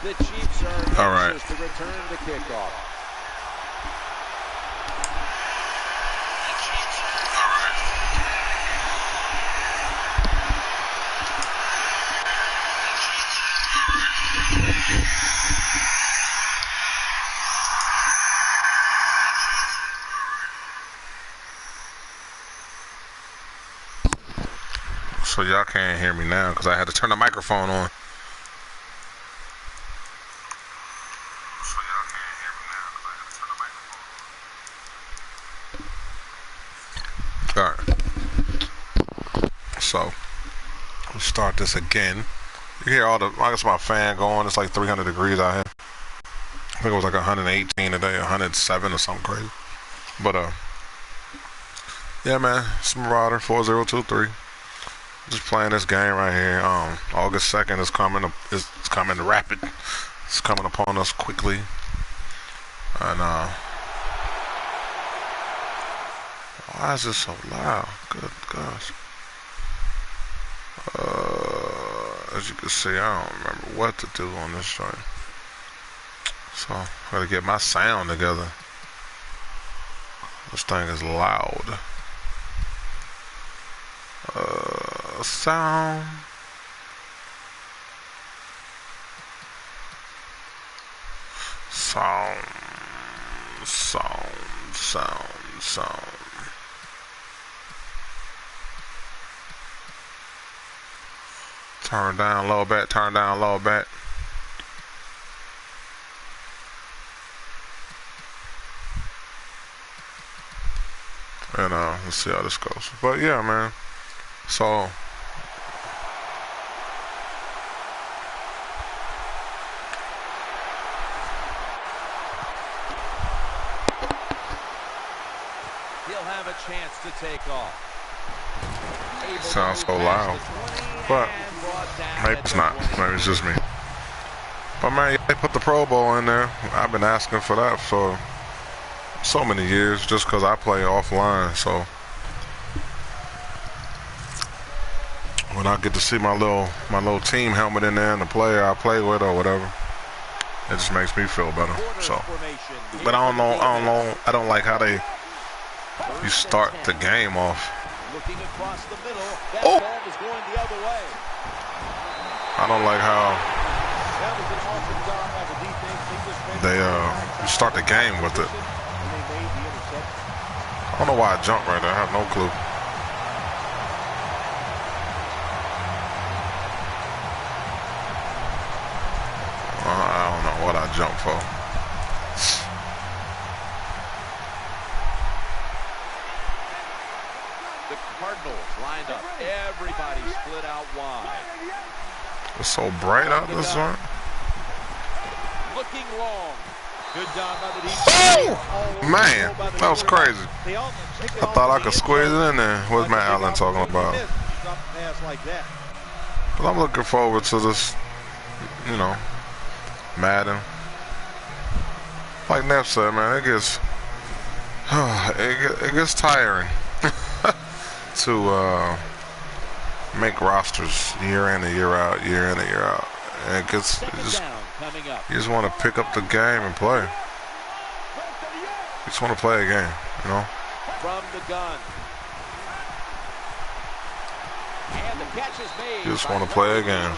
The Chiefs are all right. anxious to return the kickoff. So y'all can't hear me now because I had to turn the microphone on. All right. So let's start this again. You hear all the, I guess my fan going. It's like 300 degrees out here. I think it was like 118 today, 107 or something crazy. But yeah, man, it's Marauder 4023. Just playing this game right here. August 2nd is coming. It's coming rapid. It's coming upon us quickly. And why is this so loud? Good gosh. As you can see, I don't remember what to do on this joint. So I gotta get my sound together. This thing is loud. Sound. Turn down low back, turn down low back. And let's see how this goes. But yeah, man. So He'll have a chance to take off. sounds so loud. But maybe it's not. Maybe it's just me. But man, they put the Pro Bowl in there. I've been asking for that for so many years just because I play offline. So when I get to see my little team helmet in there and the player I play with or whatever, it just makes me feel better. So, but I don't like how you start the game off. Looking across the middle, that ball is going the other way. I don't like how they start the game with it. I don't know why I jumped right there. I have no clue. I don't know what I jumped for. Lined up. Everybody split out wide. It's so bright out this one. Looking long. Good job by the defense. Oh! Man, that was crazy. I thought I could squeeze it in there. What's Matt Allen talking about? But I'm looking forward to this, Madden. Like Neff said, man, it gets tiring. To make rosters year in and year out, and you just want to pick up the game and play. You just want to play a game, From the gun. And the catch is made. You just want to play a game.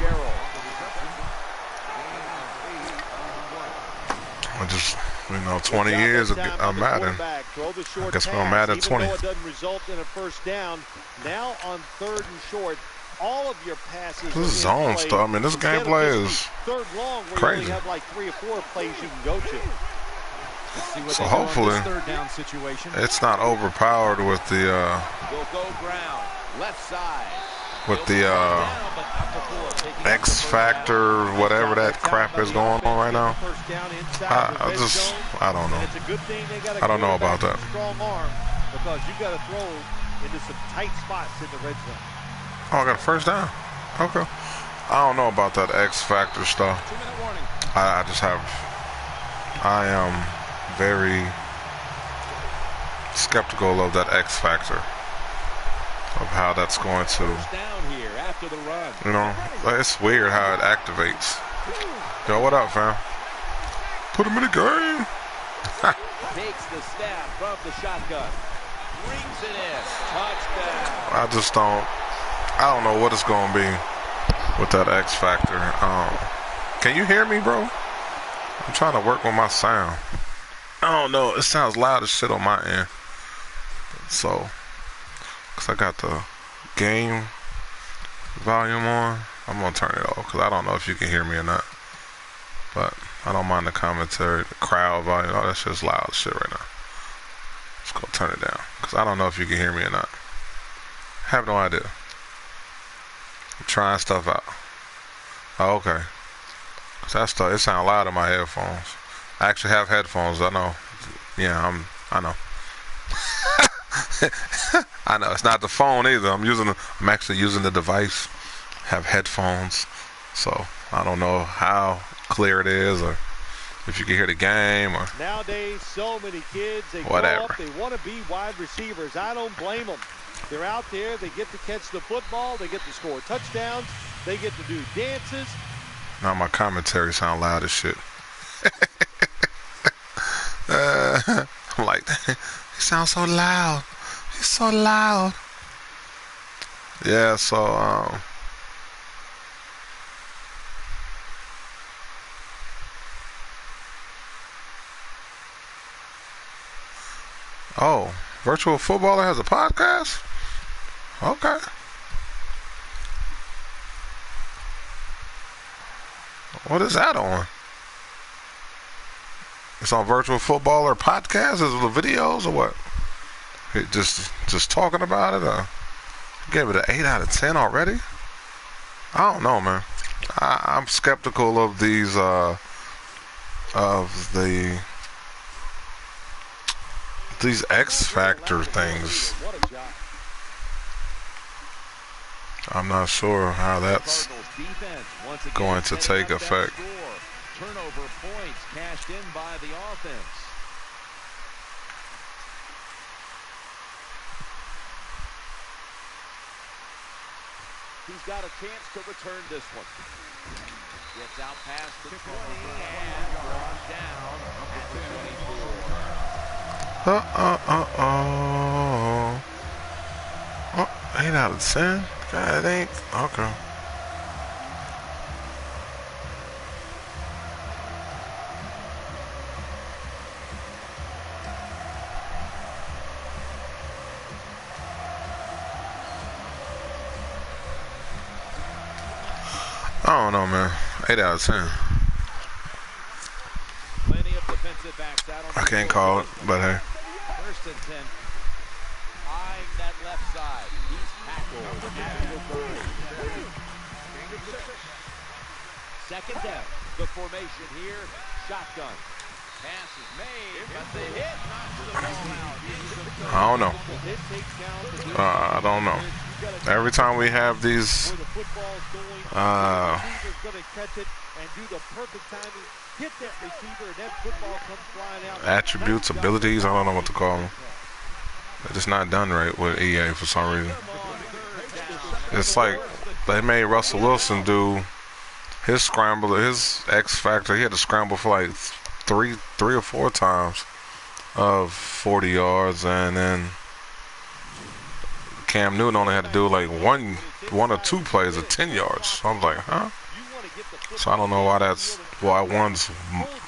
I just, 20 years of Madden. I guess we're on Madden 20. Doesn't result in a first down. Now on 3rd and short, all of your passes. This is zone stuff. I mean, this gameplay is crazy. You have like 3 or 4 plays you can go to. So hopefully, it's not overpowered with the left side. With the X Factor, whatever that crap is going on right now. I don't know. I don't know about that. Because you got to throw into some tight spots in the red zone. Oh, I got a first down. Okay. I don't know about that X Factor stuff. I am very skeptical of that X Factor, of how that's going to, it's weird how it activates. Yo, what up, fam? Put him in the game. Takes the snap from the shotgun. Brings it in. Touchdown. I don't know what it's going to be with that X factor. Can you hear me, bro? I'm trying to work with my sound. I don't know. It sounds loud as shit on my end. So, because I got the game volume on, I'm going to turn it off because I don't know if you can hear me or not. But I don't mind the commentary, the crowd volume. All that shit's loud as shit right now. Just go turn it down because I don't know if you can hear me or not. I have no idea. I'm trying stuff out. Oh, okay. Cause that stuff, it sounds loud in my headphones. I actually have headphones. I know. Yeah, I know. I know. It's not the phone either. I'm actually using the device. Have headphones, so I don't know how clear it is or if you can hear the game or nowadays. So many kids, they whatever. grow up, they want to be wide receivers. I don't blame them. They're out there. They get to catch the football. They get to score touchdowns. They get to do dances. Now my commentary sound loud as shit. I'm like, he sounds so loud. He's so loud. Yeah, so oh, Virtual Footballer has a podcast? Okay. What is that on? It's on Virtual Footballer podcast? Is it the videos or what? It just talking about it? Gave it an 8 out of 10 already? I don't know, man. I'm skeptical of these these X Factor things. I'm not sure how that's going to take effect. Turnover points cashed in by the offense. He's got a chance to return this one. Gets out past the 20 and brought down at the 24. 8 out of 10? God, it ain't. Okay. I don't know, man. 8 out of 10. Plenty of defensive backs out on I can't call it, but hey. First and 10. Eyeing that left side. He's tackled. Second down. The formation here. Shotgun. Pass is made, but the hit knocks the ball out. I don't know. I don't know. Every time we have these attributes, abilities, I don't know what to call them. They're just not done right with EA for some reason. It's like they made Russell Wilson do his scrambler, his X Factor. He had to scramble for like three or four times of 40 yards, and then Cam Newton only had to do like one or two plays of 10 yards. So I was like, huh? So I don't know why one's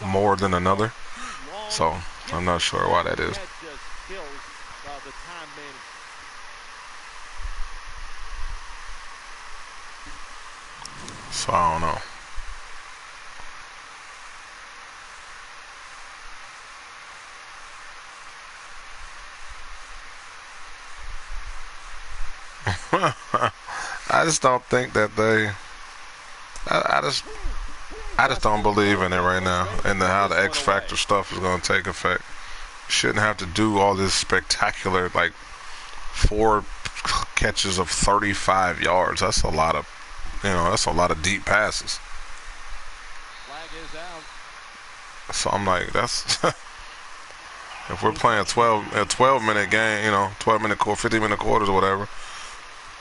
more than another. So I'm not sure why that is. So I don't know. I just don't think that I just don't believe in it right now, and how the X Factor stuff is going to take effect. Shouldn't have to do all this spectacular, like 4 catches of 35 yards. That's a lot of, that's a lot of deep passes. Flag is out. So I'm like, that's if we're playing a 12-minute game, 12-minute quarter, 15-minute quarters or whatever.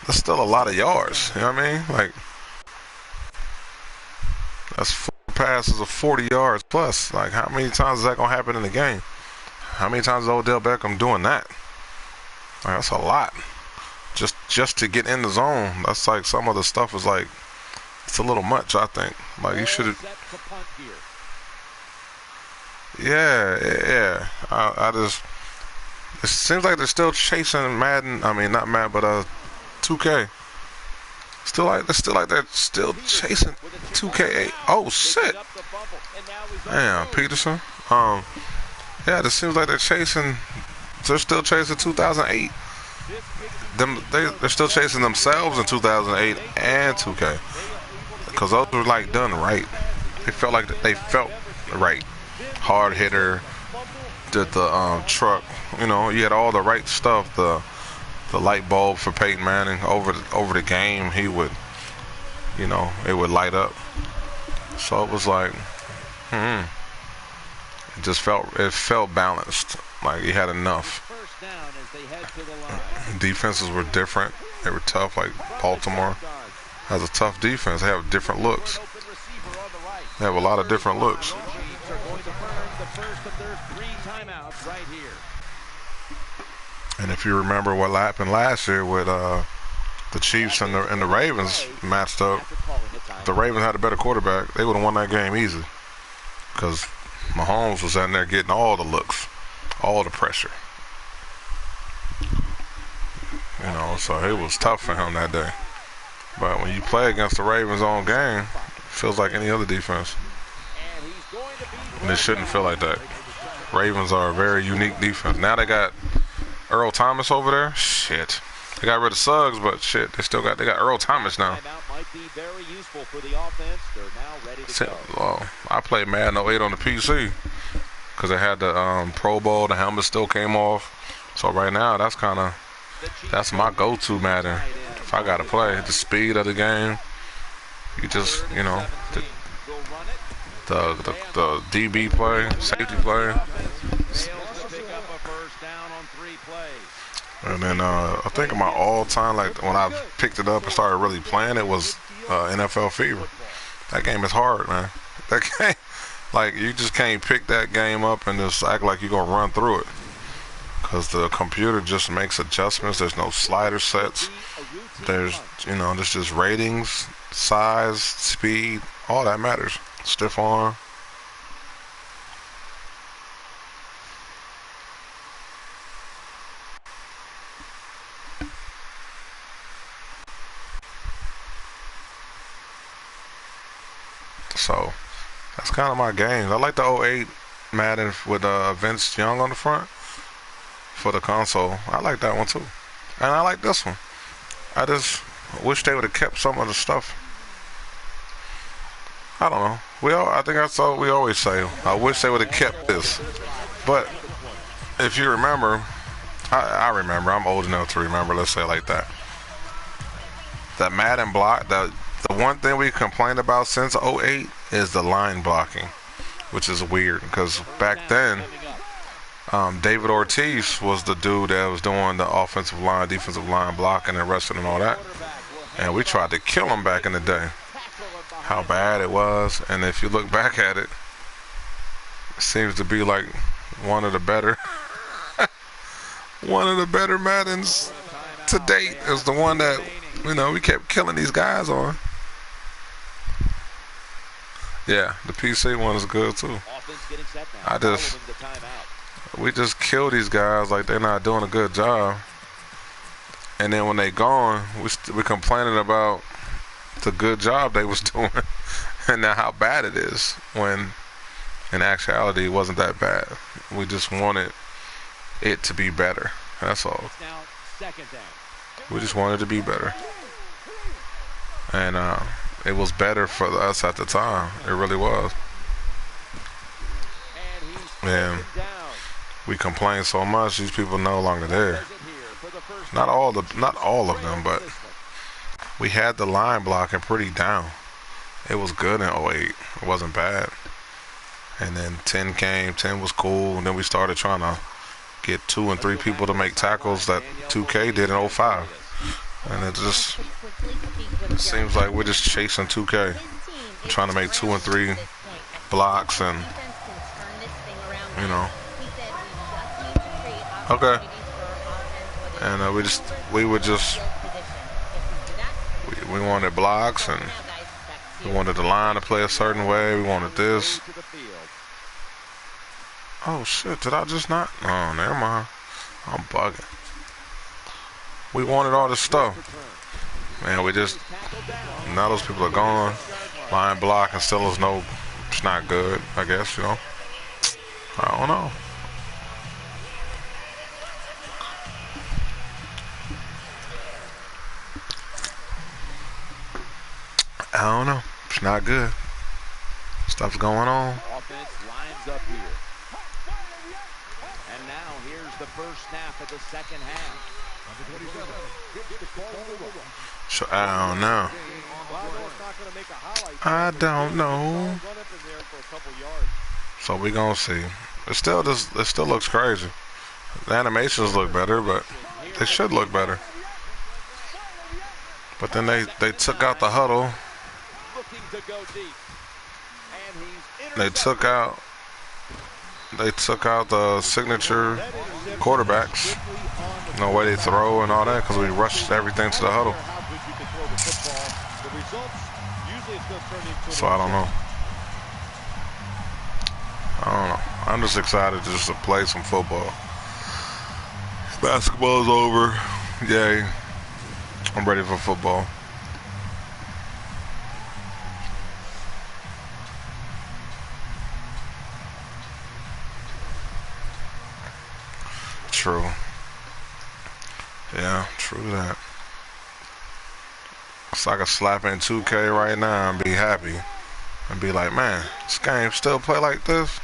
That's still a lot of yards. You know what I mean? Like, that's passes of 40 yards plus. Like, how many times is that going to happen in the game? How many times is Odell Beckham doing that? Like, that's a lot. Just to get in the zone. That's like some of the stuff is like, it's a little much, I think. Like, you should have. Yeah. I just. It seems like they're still chasing Madden. I mean, not Madden, but 2K. They're still chasing 2K8. Oh shit! Damn, Peterson. Yeah, it seems like they're still chasing 2008. They're still chasing themselves in 2008 and 2K, because those were like done right. They felt right. Hard hitter, did the truck. You know, you had all the right stuff. The light bulb for Peyton Manning over the game. He would, you know, it would light up. So it was like, it felt balanced. Like you had enough. Defenses were different. They were tough. Like Baltimore has a tough defense. They have different looks. They have a lot of different looks. And if you remember what happened last year with the Chiefs and the Ravens matched up, if the Ravens had a better quarterback, they would have won that game easy. Because Mahomes was in there getting all the looks, all the pressure. You know, so it was tough for him that day. But when you play against the Ravens on game, it feels like any other defense. And it shouldn't feel like that. Ravens are a very unique defense. Now they got Earl Thomas over there. Shit. They got rid of Suggs, but shit, they got Earl Thomas now. Well, I played Madden 08 on the PC because they had the Pro Bowl. The helmet still came off. So right now, that's my go-to Madden. If I gotta play the speed of the game, you just, you know, the DB play, safety play. And then I think my all-time, like when I picked it up and started really playing, it was NFL Fever. That game is hard, man. That game, like you just can't pick that game up and just act like you're gonna run through it, because the computer just makes adjustments. There's no slider sets. There's just ratings, size, speed, all that matters. Stiff arm. So that's kind of my games. I like the 08 Madden with Vince Young on the front for the console. I like that one too. And I like this one. I just wish they would have kept some of the stuff. I don't know. I think that's all we always say. I wish they would have kept this. But if you remember, I remember. I'm old enough to remember. Let's say it like that. That Madden block. The one thing we complained about since 08 is the line blocking, which is weird because back then, David Ortiz was the dude that was doing the offensive line, defensive line blocking and wrestling and all that. And we tried to kill him back in the day. How bad it was. And if you look back at it, it seems to be like one of the better Maddens to date is the one that, you know, we kept killing these guys on. Yeah, the PC one is good too. We just kill these guys like they're not doing a good job. And then when they gone, we complaining about the good job they was doing and now how bad it is, when in actuality it wasn't that bad. We just wanted it to be better. That's all. We just wanted it to be better. And it was better for us at the time. It really was. And we complain so much, these people no longer there. Not all of them, but we had the line blocking pretty down. It was good in 08. It wasn't bad. And then 10 came. 10 was cool. And then we started trying to get 2 and 3 people to make tackles that 2K did in 05. And it seems like we're just chasing 2K. Trying to make 2 and 3 blocks and, you know. Okay. And we wanted blocks, and we wanted the line to play a certain way. We wanted this. Oh shit, did I just not? Oh, never mind. I'm bugging. We wanted all this stuff. Man, now those people are gone. Line block and still is no, it's not good, I guess, you know. I don't know. I don't know. It's not good. Stuff's going on. Offense lines up here. And now here's the first snap of the second half. So I don't know. I don't know. So we gonna see. It still looks crazy. The animations look better, but they should look better. But then they took out the huddle. They took out the signature quarterbacks. No way they throw and all that because we rushed everything to the huddle. So I don't know. I'm just excited just to play some football. Basketball's over. Yay. I'm ready for football. True. Yeah, true that. So I can slap in 2K right now and be happy. And be like, man, this game still play like this?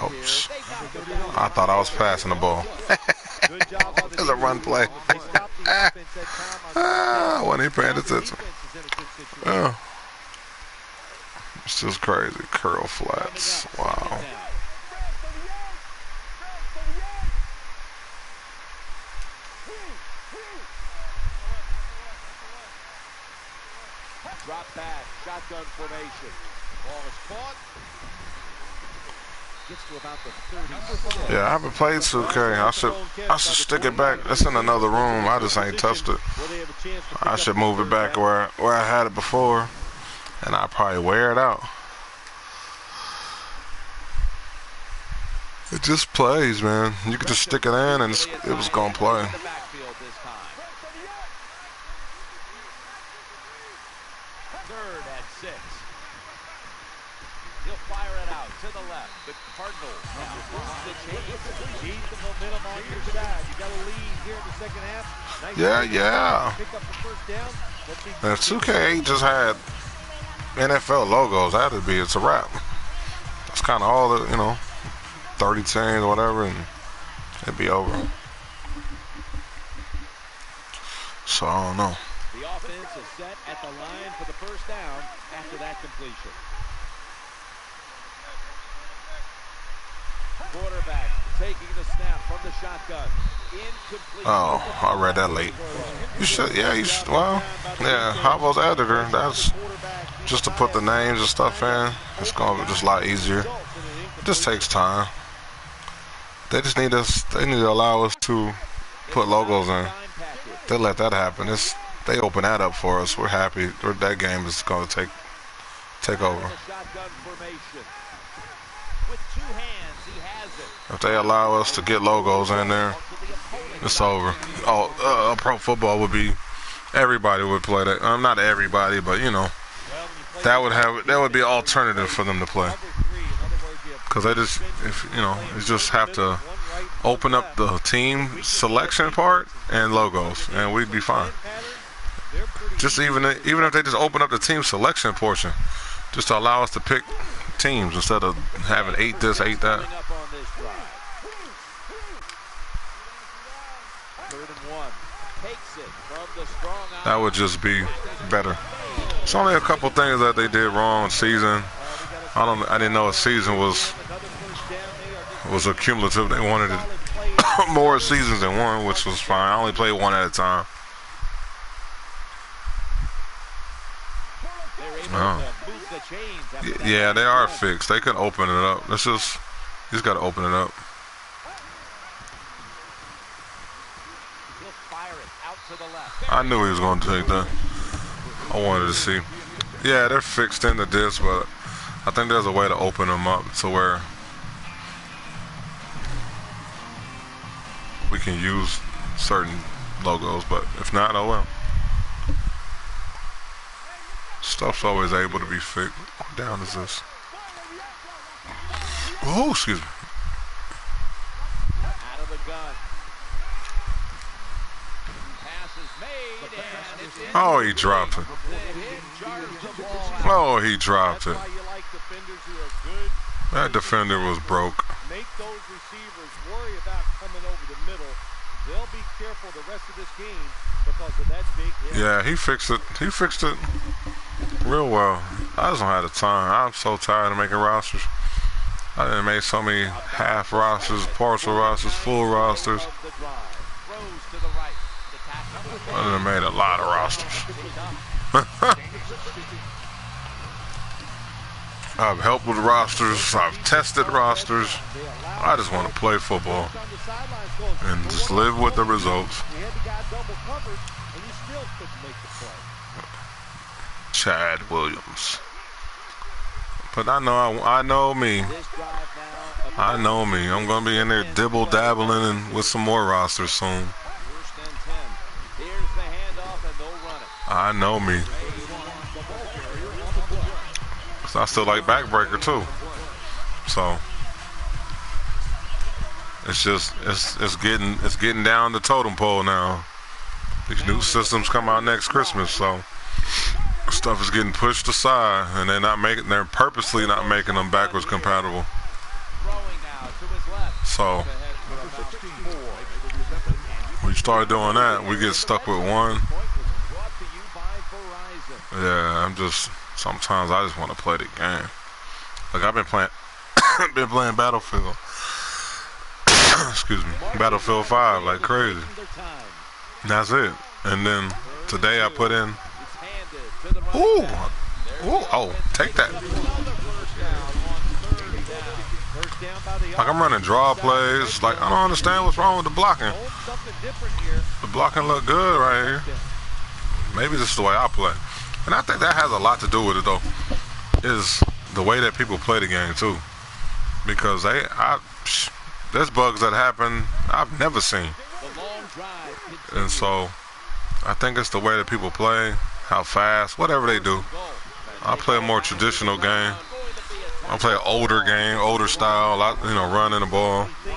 Oops. I thought I was passing the ball. There's a run play. I wasn't even paying attention. Oh. It's just crazy. Curl flats. Wow. Drop back, shotgun formation. Ball is caught. Gets to about the 30. Yeah, I haven't played 2K. I should stick it back. It's in another room. I just ain't touched it. I should move it back where I had it before, and I'll probably wear it out. It just plays, man. You could just stick it in, and it was gonna play. Third and 6. He'll fire it out to the left. The Cardinals now lose the chase. Need the momentum on your side. You got to lead here in the second half. Nice Yeah. Pick up the first down. And if 2K just had NFL logos, it's a wrap. That's kind of all the, 30 teams or whatever, and it'd be over. So I don't know. The offense is set at the line for the first down after that completion. Quarterback taking the snap from the shotgun. Incomplete. Oh, I read that late. You should. Well, yeah, Havo's editor, that's just to put the names and stuff in. It's going to be just a lot easier. It just takes time. They need to allow us to put logos in. They let that happen. They open that up for us. We're happy. That game is going to take over. If they allow us to get logos in there, it's over. Pro football would be, everybody would play that. Not everybody, but that would be an alternative for them to play. Because you just have to open up the team selection part and logos, and we'd be fine. Just even if they just open up the team selection portion, just to allow us to pick teams instead of having 8 this, 8 that. That would just be better. It's only a couple things that they did wrong in season. I didn't know a season was a cumulative. They wanted it more seasons than one, which was fine. I only played one at a time. Yeah, they are fixed. They can open it up. You just got to open it up. I knew he was going to take that. I wanted to see. Yeah, they're fixed into this, but I think there's a way to open them up to where we can use certain logos, but if not, oh well. Stuff's always able to be fixed. What down is this? Oh, excuse me. Out of the gun. Pass is made, and it's in. Oh, he dropped it. Oh, he dropped it. That defender was broke. Make those receivers worry about coming over the middle. They'll be careful the rest of this game because of that big hit. Yeah, he fixed it. He fixed it real well. I just don't have the time. I'm so tired of making rosters. I done made so many half rosters, partial rosters, full rosters. I done made a lot of rosters. I've helped with rosters. I've tested rosters. I just want to play football and just live with the results. Chad Williams. But I know me. I know me. I'm gonna be in there dibble dabbling and with some more rosters soon. I know me. I still like backbreaker too. So it's getting down the totem pole now. These new systems come out next Christmas, so stuff is getting pushed aside, and they're purposely not making them backwards compatible. So we start doing that, we get stuck with one. Yeah, sometimes I just want to play the game. Like I've been playing Battlefield. Excuse me, Battlefield 5 like crazy. And that's it. And then today I put in. Ooh, oh, take that. Like I'm running draw plays. Like I don't understand what's wrong with the blocking. The blocking look good right here. Maybe this is the way I play. And I think that has a lot to do with it, though, is the way that people play the game, too. Because there's bugs that happen I've never seen. And so I think it's the way that people play, how fast, whatever they do. I play a more traditional game. I play an older game, older style, running the ball. You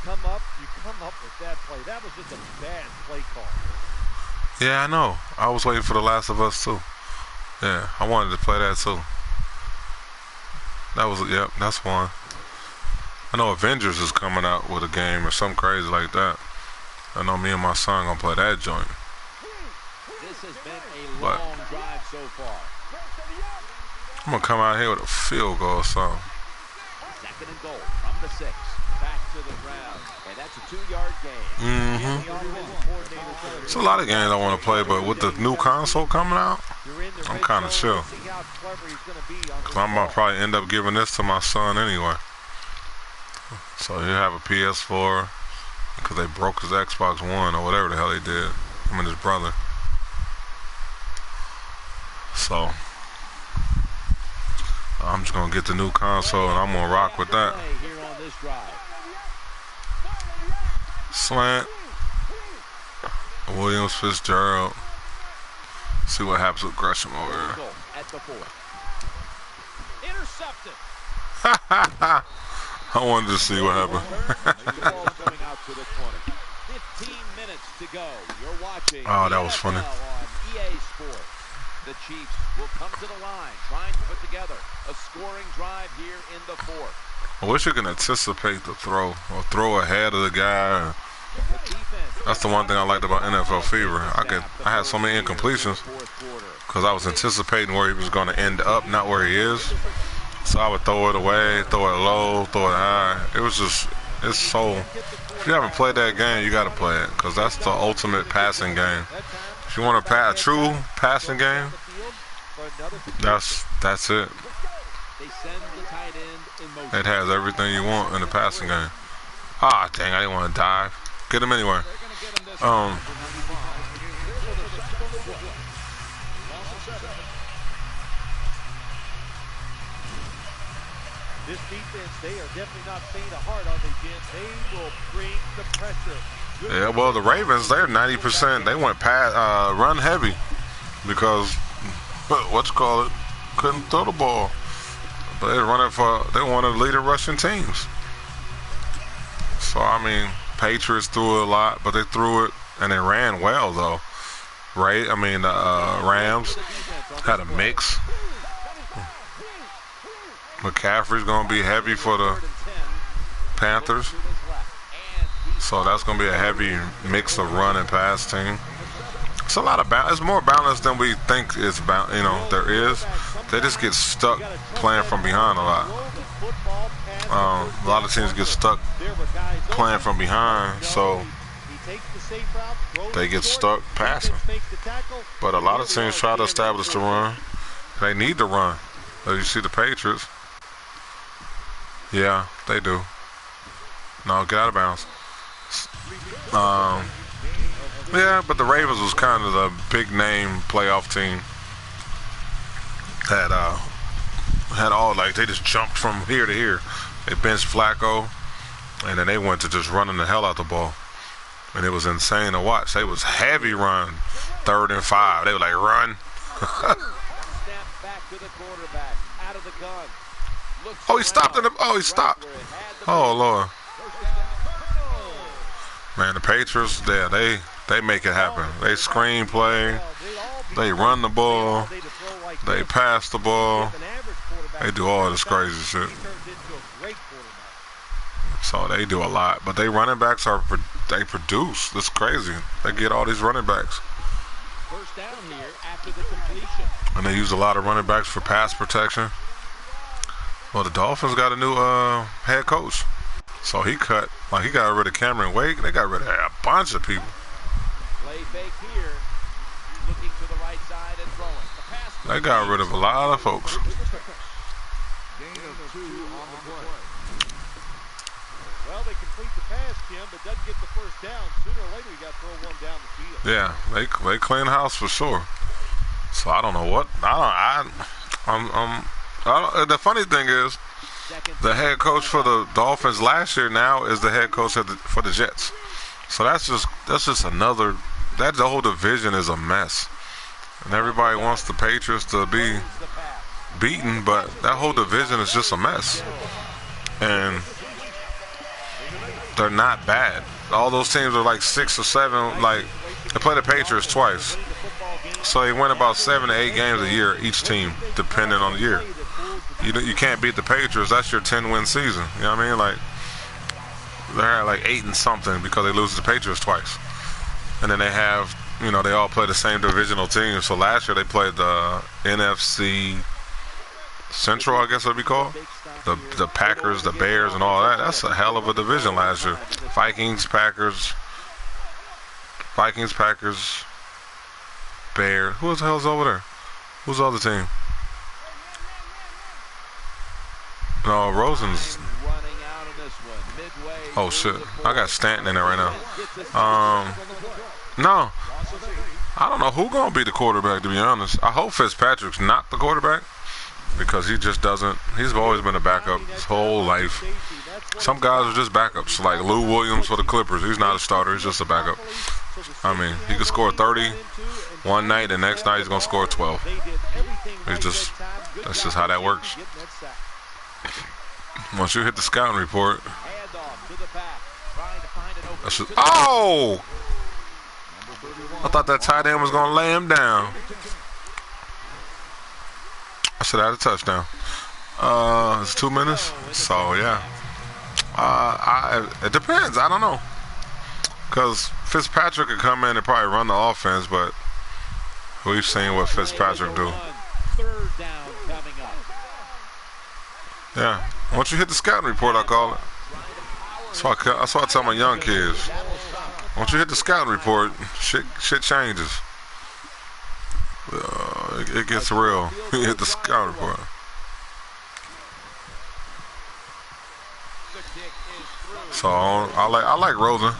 come up with that play. That was just a bad play call. Yeah, I know. I was waiting for The Last of Us too. Yeah, I wanted to play that too. That's one. I know Avengers is coming out with a game or something crazy like that. I know me and my son gonna play that joint. This has been a long drive so far. I'm gonna come out here with a field goal or something. Second and goal from the 6. Back to the ground. And that's a 2-yard gain. It's a lot of games I want to play, but with the new console coming out, I'm kind of chill. Because I'm going to probably end up giving this to my son anyway. So he'll have a PS4 because they broke his Xbox One or whatever the hell they did. Him and his brother. So I'm just going to get the new console and I'm going to rock with that. Slant. Williams, Fitzgerald. See what happens with Gresham over here. Intercepted. I wanted to see what happened. 15 minutes to go. You're watching. Oh, that was funny. EA Sports. The Chiefs will come to the line, trying to put together a scoring drive here in the 4th. I wish you could anticipate the throw or throw ahead of the guy. That's the one thing I liked about NFL Fever. I had so many incompletions because I was anticipating where he was going to end up, not where he is. So I would throw it away, throw it low, throw it high. It's so. If you haven't played that game, you got to play it because that's the ultimate passing game. If you want a true passing game, that's it. It has everything you want in the passing game. Ah, dang, I didn't want to dive. Get him anyway. This defense, they are definitely not faint of heart, are they, Jim? They will bring the pressure. Yeah, well, the Ravens, they're 90%. They went run heavy because, couldn't throw the ball. But they're they're one of the leading rushing teams. So, I mean, Patriots threw it a lot, but they threw it and they ran well, though. Right? I mean, the Rams had a mix. McCaffrey's going to be heavy for the Panthers. So that's going to be a heavy mix of run and pass team. It's a lot of balance. It's more balanced than we think there is. They just get stuck playing from behind a lot. A lot of teams get stuck playing from behind, so they get stuck passing. But a lot of teams try to establish the run. They need to run. As you see the Patriots. Yeah, they do. No, get out of bounds. Yeah, but the Ravens was kind of the big name playoff team that had all, like, they just jumped from here to here. They benched Flacco, and then they went to just running the hell out the ball. And it was insane to watch. They was heavy run, 3rd and 5. They were like, run. Oh, he stopped in the. Oh, he stopped. Oh, Lord. Man, the Patriots, they make it happen. They screenplay. They run the ball. They pass the ball. They do all this crazy shit. So they do a lot. But they running backs they produce. That's crazy. They get all these running backs. First down here after the completion. And they use a lot of running backs for pass protection. Well, the Dolphins got a new head coach. So he got rid of Cameron Wake. They got rid of a bunch of people. Play fake here. Looking to the right side and throwing. They got rid of a lot of folks. Well, they complete the pass, Kim, but doesn't get the first down. Sooner or later, you got to throw one down the field. Yeah, they clean house for sure. So I don't know what the funny thing is, the head coach for the Dolphins last year now is the head coach for the Jets. So that's just another. The whole division is a mess, and everybody wants the Patriots to be beaten, but that whole division is just a mess, and they're not bad. All those teams are like 6 or 7. Like, they play the Patriots twice, so they win about 7 to 8 games a year each team, depending on the year. You can't beat the Patriots. That's your 10-win season. You know what I mean? Like, they're at like 8 and something because they lose to the Patriots twice. And then they have, they all play the same divisional team. So last year they played the NFC Central, I guess it would be called. The Packers, the Bears, and all that. That's a hell of a division last year. Vikings, Packers, Bears. Who the hell's over there? Who's the other team? No, Rosen's. Oh shit! I got Stanton in there right now. No, I don't know who gonna be the quarterback. To be honest, I hope Fitzpatrick's not the quarterback because he just doesn't. He's always been a backup his whole life. Some guys are just backups, like Lou Williams for the Clippers. He's not a starter. He's just a backup. I mean, he could score 30 one night, the next night he's gonna score 12. That's just how that works. Once you hit the scouting report, oh! I thought that tight end was gonna lay him down. I should have had a touchdown. It's 2 minutes, so yeah. It depends. I don't know, because Fitzpatrick could come in and probably run the offense, but we've seen what Fitzpatrick do. Yeah. Once you hit the scouting report, I call it. That's why I tell my young kids. Once you hit the scouting report, shit changes. It gets real. He hit the scouter for it. So I like Rosen.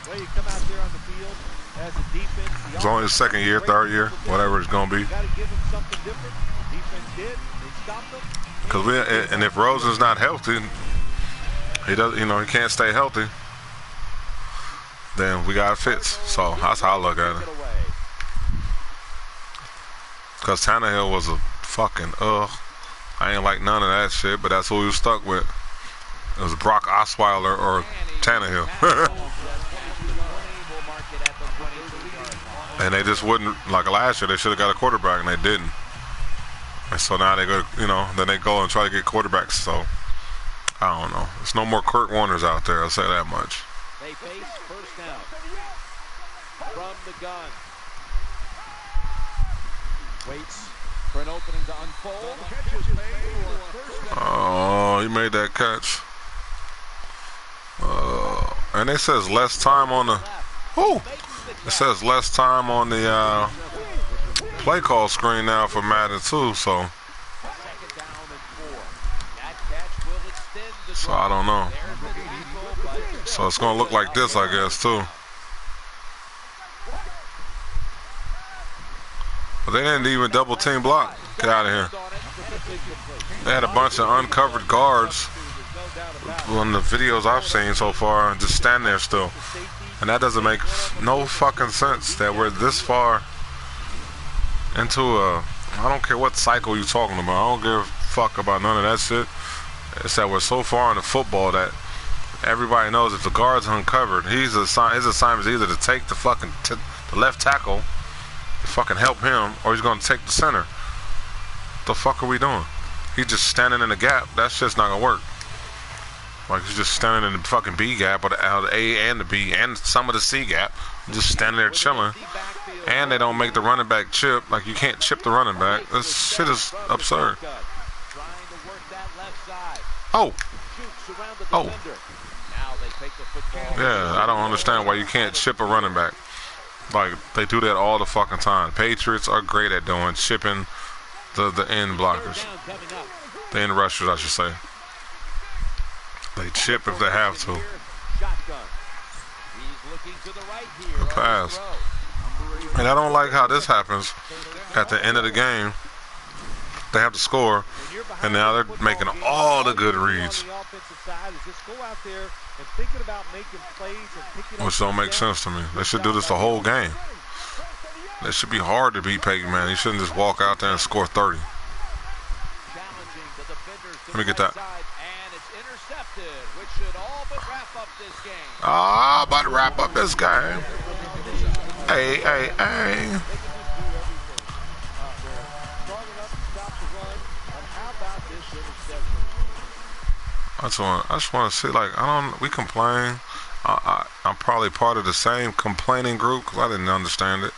Well, you come out there on the field as a defense. It's only his second year, third year, whatever it's gonna be. You got to give him something different. The defense did. They stopped him. And if Rosen's not healthy, he does. He can't stay healthy. Then we got Fitz. So that's how I look at it. Because Tannehill was a fucking I ain't like none of that shit, but that's who we was stuck with. It was Brock Osweiler or Tannehill. And they just wouldn't, like last year, they should have got a quarterback, and they didn't. And so now they go, then they go and try to get quarterbacks. So, I don't know. There's no more Kurt Warners out there, I'll say that much. They face first down from the gun. Waits for an opening to unfold. Oh, he made that catch. And it says less time on the. Oh, it says less time on the play call screen now for Madden too. So I don't know. So it's gonna look like this, I guess, too. But they didn't even double team block. Get out of here. They had a bunch of uncovered guards on the videos I've seen so far, just stand there still. And that doesn't make no fucking sense that we're this far into I don't care what cycle you're talking about. I don't give a fuck about none of that shit. It's that we're so far into football that everybody knows if the guard's uncovered, his assignment is either to take the fucking the left tackle, fucking help him, or he's gonna take the center. What the fuck are we doing? He's just standing in the gap. That shit's not gonna work. Like he's just standing in the fucking B gap, or the A and the B and some of the C gap, just standing there chilling. And they don't make the running back chip. Like you can't chip the running back. This shit is absurd. Oh. Yeah, I don't understand why you can't chip a running back. Like they do that all the fucking time. Patriots are great at doing chipping the end blockers, the end rushers, I should say. They chip if they have to. The pass. And I don't like how this happens at the end of the game. They have to score, and now they're making all the good reads. Which don't make sense to me. They should do this the whole game. It should be hard to beat Peyton Manning. He shouldn't just walk out there and score 30. Let me get that. About to wrap up this game. Hey. I just want to see, like, we complain. I'm probably part of the same complaining group because I didn't understand it.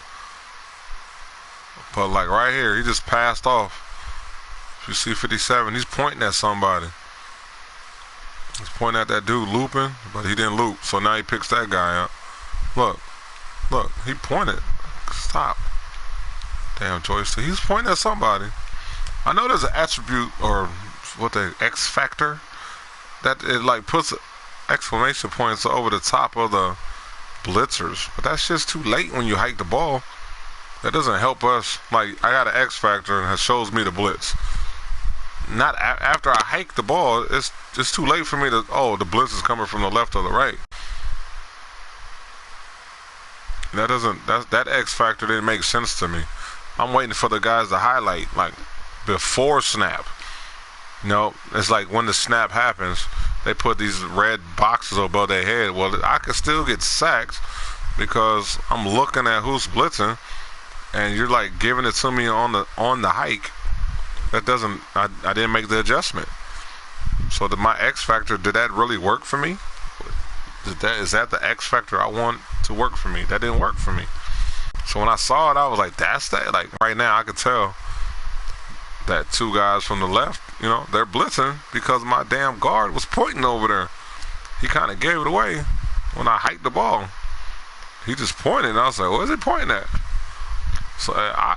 But, like, right here, he just passed off. If you see 57, he's pointing at somebody. He's pointing at that dude looping, but he didn't loop. So now he picks that guy up. Look, he pointed. Stop. Damn, Joyce. He's pointing at somebody. I know there's an attribute or what the X factor that it like puts exclamation points over the top of the blitzers, but that's just too late when you hike the ball. That doesn't help us. Like I got an X factor and it shows me the blitz. Not after I hike the ball, it's just too late for me to. Oh, the blitz is coming from the left or the right. That X factor didn't make sense to me. I'm waiting for the guys to highlight like before snap. No, it's like when the snap happens, they put these red boxes above their head. Well, I could still get sacked because I'm looking at who's blitzing, and you're like giving it to me on the hike. That doesn't. I didn't make the adjustment. So my X factor, did that really work for me? Is that the X factor I want to work for me? That didn't work for me. So when I saw it, I was like, that's that. Like right now, I could tell that two guys from the left, they're blitzing because my damn guard was pointing over there. He kind of gave it away when I hiked the ball. He just pointed, and I was like, what is he pointing at? So I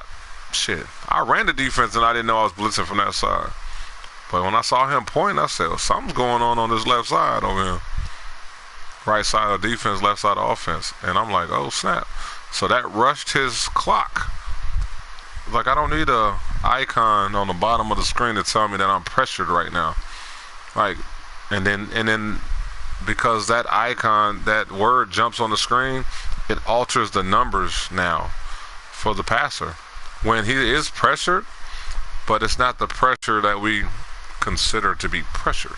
ran the defense and I didn't know I was blitzing from that side. But when I saw him point, I said, well, something's going on this left side over here. Right side of defense, left side of offense. And I'm like, oh, snap. So that rushed his clock. Like, I don't need a icon on the bottom of the screen to tell me that I'm pressured right now. Like, and then because that icon, that word jumps on the screen, it alters the numbers now for the passer. When he is pressured, but it's not the pressure that we consider to be pressured.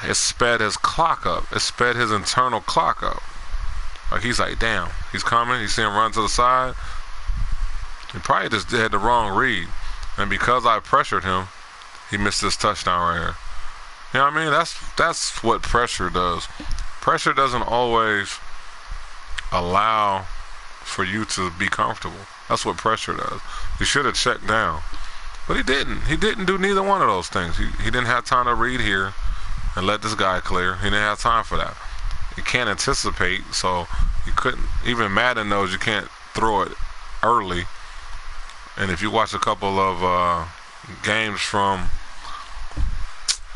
It sped his clock up. It sped his internal clock up. Like, he's like, damn, he's coming. He's seeing him run to the side. He probably just had the wrong read. And because I pressured him, he missed this touchdown right here. You know what I mean? That's what pressure does. Pressure doesn't always allow for you to be comfortable. That's what pressure does. He should have checked down. But he didn't. He didn't do neither one of those things. He didn't have time to read here and let this guy clear. He didn't have time for that. You can't anticipate, so you couldn't. Even Madden knows you can't throw it early. And if you watch a couple of games from,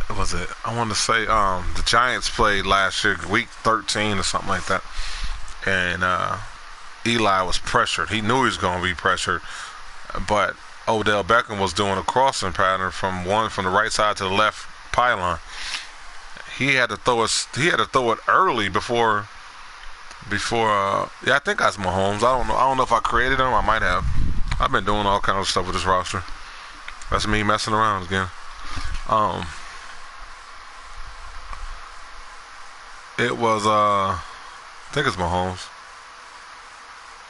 what was it? I want to say the Giants played last year, week 13 or something like that. And Eli was pressured. He knew he was going to be pressured, but Odell Beckham was doing a crossing pattern from the right side to the left pylon. He had to throw it early before. I think that's Mahomes. I don't know if I created him. I might have. I've been doing all kinds of stuff with this roster. That's me messing around again. It was I think it's Mahomes.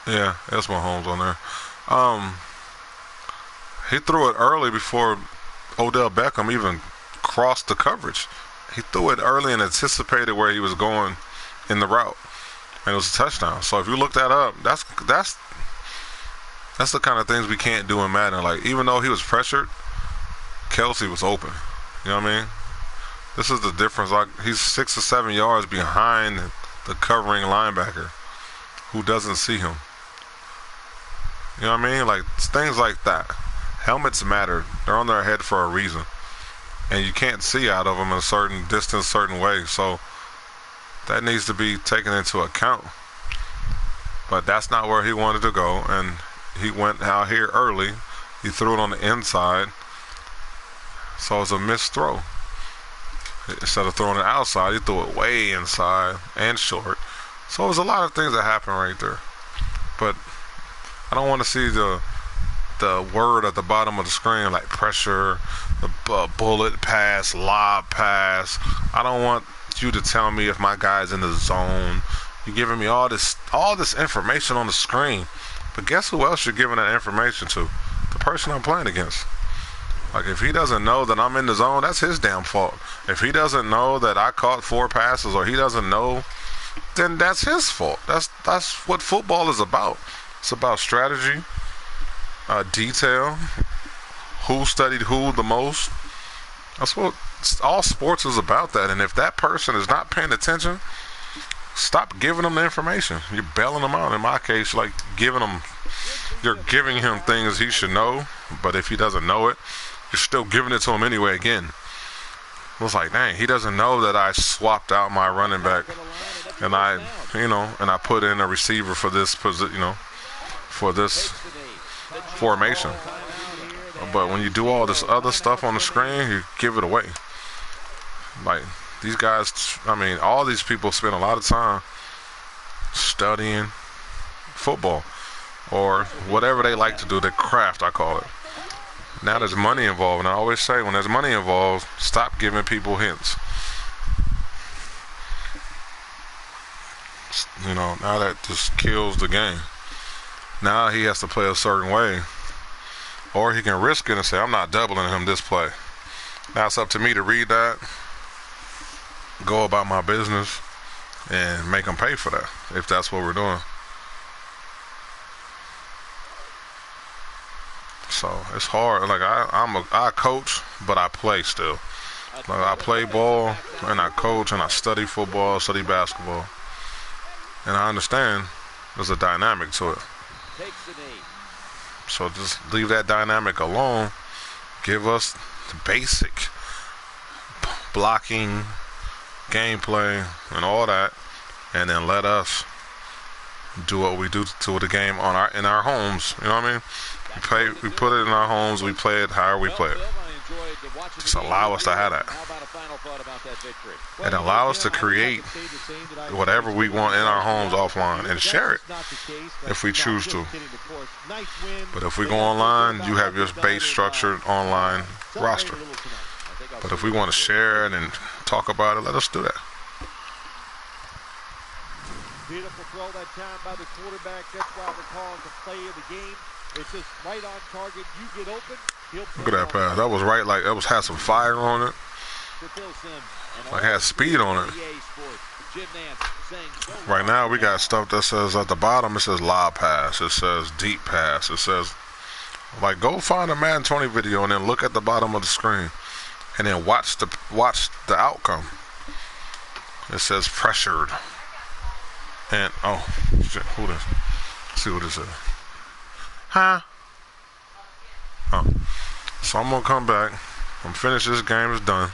Yeah, it's Mahomes on there. He threw it early before Odell Beckham even crossed the coverage. He threw it early and anticipated where he was going in the route, and it was a touchdown. So if you look that up, that's the kind of things we can't do in Madden. Like, even though he was pressured, Kelsey was open. You know what I mean? This is the difference. Like, he's 6 or 7 yards behind the covering linebacker who doesn't see him. You know what I mean? Like, things like that. Helmets matter. They're on their head for a reason. And you can't see out of them in a certain distance, certain way. So that needs to be taken into account. But that's not where he wanted to go. And he went out here early. He threw it on the inside. So it's a missed throw. Instead of throwing it outside, he threw it way inside and short. So there's a lot of things that happen right there. But I don't want to see the word at the bottom of the screen like pressure, the bullet pass, lob pass. I don't want you to tell me if my guy's in the zone. You're giving me all this information on the screen. But guess who else you're giving that information to? The person I'm playing against. Like, if he doesn't know that I'm in the zone, that's his damn fault. If he doesn't know that I caught 4 passes, or he doesn't know, then that's his fault. That's what football is about. It's about strategy, detail, who studied who the most. That's what all sports is about, that. And if that person is not paying attention, stop giving them the information. You're bailing them out. In my case, like, you're giving him things he should know, but if he doesn't know it, you're still giving it to him anyway again. It was like, dang, he doesn't know that I swapped out my running back and I put in a receiver for this position, for this formation. But when you do all this other stuff on the screen, you give it away. Like, these guys, all these people spend a lot of time studying football or whatever they like to do, their craft, I call it. Now there's money involved, and I always say, when there's money involved, stop giving people hints. Now that just kills the game. Now he has to play a certain way, or he can risk it and say, I'm not doubling him this play. Now it's up to me to read that, go about my business, and make him pay for that, if that's what we're doing. So it's hard. Like, I coach, but I play still. Like, I play ball and I coach and I study football, study basketball, and I understand there's a dynamic to it. So just leave that dynamic alone. Give us the basic blocking, gameplay, and all that, and then let us do what we do to the game in our homes. You know what I mean? We put it in our homes. We play it however we play it. Just allow us to have that, and allow us to create whatever we want in our homes offline and share it if we choose to. But if we go online, you have your base structured online roster. But if we want to share it and talk about it, let us do that. Beautiful throw that time by the quarterback. That's why we're calling the play of the game. It's just right on target. You get open. Look at that pass. That was right. Like that had some fire on it. Like had speed on it. Right now we got stuff that says at the bottom. It says lob pass. It says deep pass. It says go find a Madden 20 video and then look at the bottom of the screen and then watch the outcome. It says pressured. And oh shit, who this? Let's see what this is. Huh? Oh. So I'm gonna come back. I'm finish this game is done.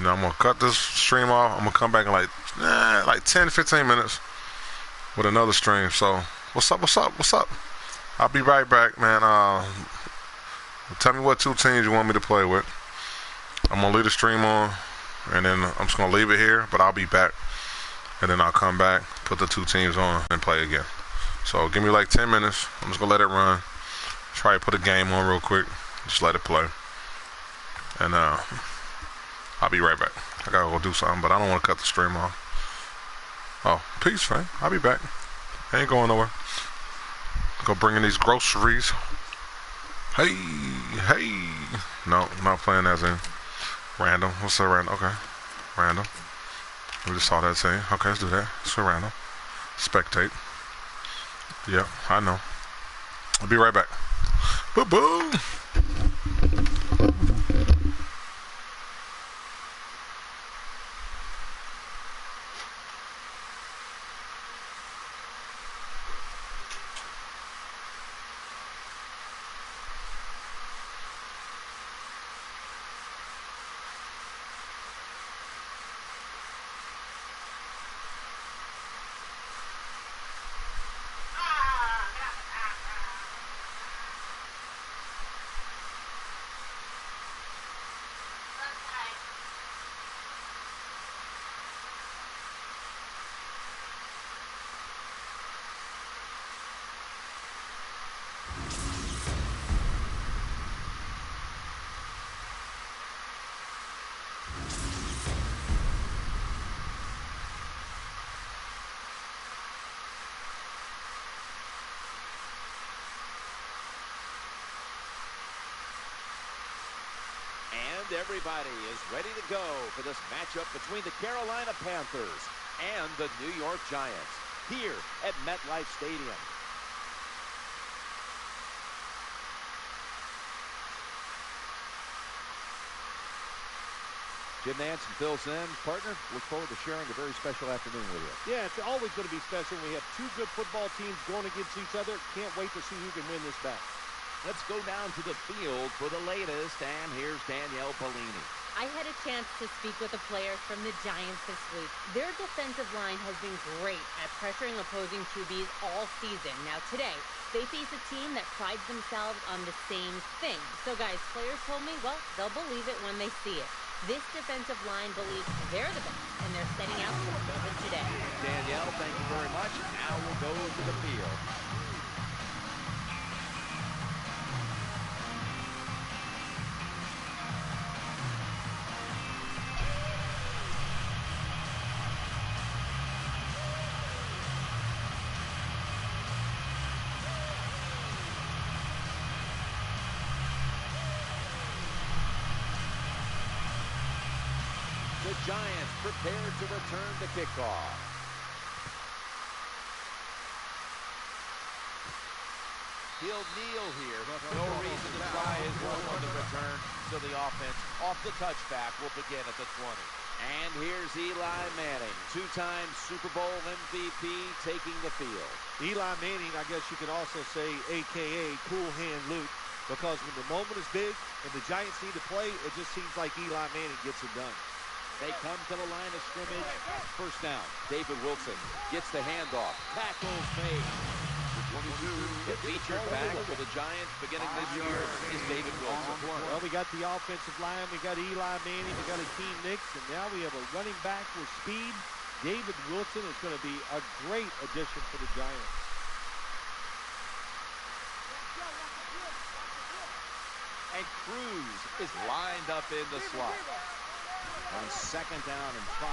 Now I'm gonna cut this stream off. I'm gonna come back in like 10-15 minutes with another stream. So what's up? I'll be right back, man. Tell me what 2 teams you want me to play with. I'm gonna leave the stream on, and then I'm just gonna leave it here. But I'll be back, and then I'll come back, put the 2 teams on, and play again. So give me like 10 minutes. I'm just gonna let it run. Try to put a game on real quick. Just let it play. And I'll be right back. I gotta go do something, but I don't want to cut the stream off. Oh, peace, fam. I'll be back. I ain't going nowhere. Go bring in these groceries. Hey. No, I'm not playing as in random. What's that random? Okay. Random. We just saw that saying. Okay, let's do that. It's random. Spectate. Yep, I know. I'll be right back. Boom. Everybody is ready to go for this matchup between the Carolina Panthers and the New York Giants here at MetLife Stadium. Jim Nance and Phil Simms, partner, look forward to sharing a very special afternoon with you. Yeah, it's always going to be special. We have 2 good football teams going against each other. Can't wait to see who can win this battle. Let's go down to the field for the latest, and here's Danielle Bellini. I had a chance to speak with the players from the Giants this week. Their defensive line has been great at pressuring opposing QBs all season. Now today, they face a team that prides themselves on the same thing. So guys, players told me, well, they'll believe it when they see it. This defensive line believes they're the best, and they're setting out to prove it today. Danielle, thank you very much. Now we'll go to the field. The Giants prepared to return the kickoff. He'll kneel here. No reason to try his work on the return. So the offense off the touchback will begin at the 20. And here's Eli Manning, two-time Super Bowl MVP, taking the field. Eli Manning, I guess you could also say, a.k.a. Cool Hand Luke, because when the moment is big and the Giants need to play, it just seems like Eli Manning gets it done. They come to the line of scrimmage. First down. David Wilson gets the handoff. Tackles made. The featured back for the Giants beginning this year is David Wilson. Well, we got the offensive line. We got Eli Manning. We got Akeem Nicks. And now we have a running back with speed. David Wilson is going to be a great addition for the Giants. And Cruz is lined up in the slot. On second down and 5.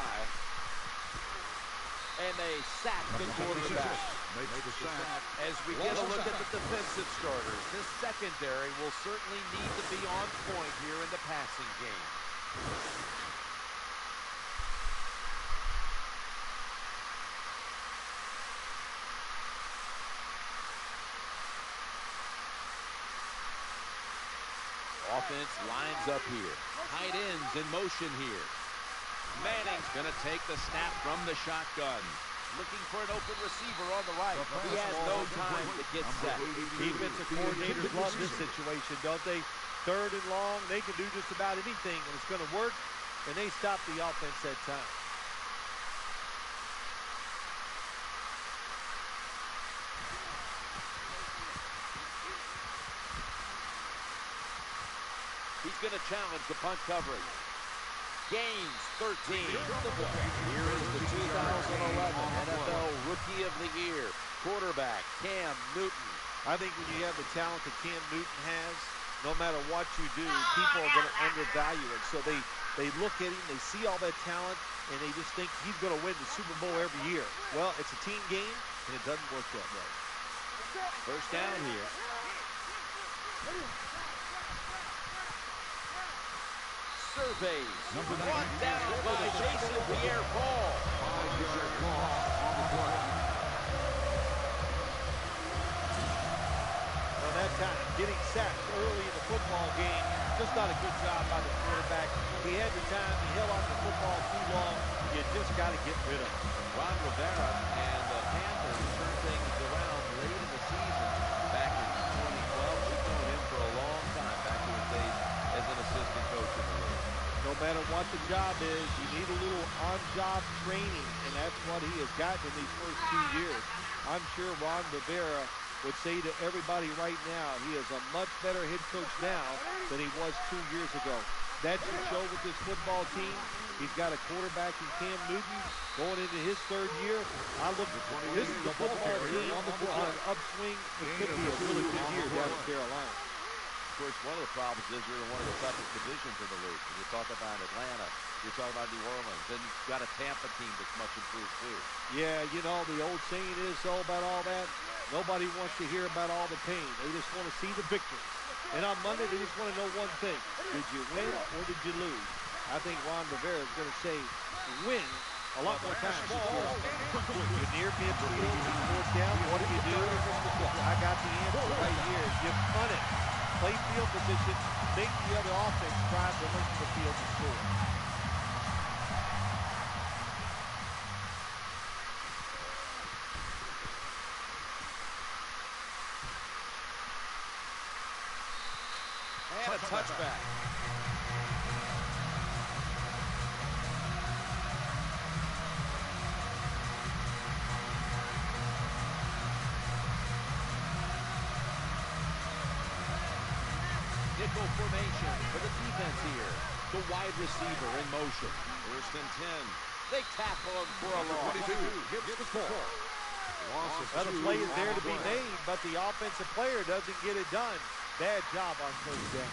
And they sack the quarterback. As we get a look at the defensive starters, this secondary will certainly need to be on point here in the passing game. Offense lines up here. Tight ends in motion here. Manning's going to take the snap from the shotgun. Looking for an open receiver on the right. He has no time to get set. Defensive coordinators love this situation, don't they? Third and long, they can do just about anything, and it's going to work, and they stop the offense that time. He's going to challenge the punt coverage. Gains 13. Here is the 2011 NFL Rookie of the Year quarterback, Cam Newton. I think when you have the talent that Cam Newton has, no matter what you do, people are going to undervalue it. So they look at him, they see all that talent, and they just think he's going to win the Super Bowl every year. Well, it's a team game, and it doesn't work that way. First down here. Surveys. One down by Jason Pierre-Paul. Well, that time, getting sacked early in the football game, just not a good job by the quarterback. He had the time, he held on to the football too long. You just got to get rid of him. Ron Rivera and the Panthers turned things around late in the season back in 2012. We've known him for a long time, back to his days as an assistant coach in the league. No matter what the job is, you need a little on-job training, and that's what he has gotten in these first 2 years. I'm sure Ron Rivera would say to everybody right now, he is a much better head coach now than he was 2 years ago. That should show with this football team. He's got a quarterback in Cam Newton going into his third year. I look at this is the football team on an upswing. It could be a really good year down in Carolina. Of course, one of the problems is you're in one of the toughest divisions in the league. When you talk about Atlanta, you talk about New Orleans, then you've got a Tampa team that's much improved too. Yeah, you know, the old saying is all about all that. Nobody wants to hear about all the pain. They just want to see the victory. And on Monday, they just want to know one thing. Did you win or did you lose? I think Ron Rivera is going to say win a lot more times. You're near midfield, fourth down, what do you do? I got the answer right here. You punt it. Play field position, make the other offense drive the length of the field and score. And a touchback. Nickel formation for the defense here. The wide receiver in motion. First and 10. They tackle him for a loss. 22. Gives the score. Well, the play is there to be made, but the offensive player doesn't get it done. Bad job on first down.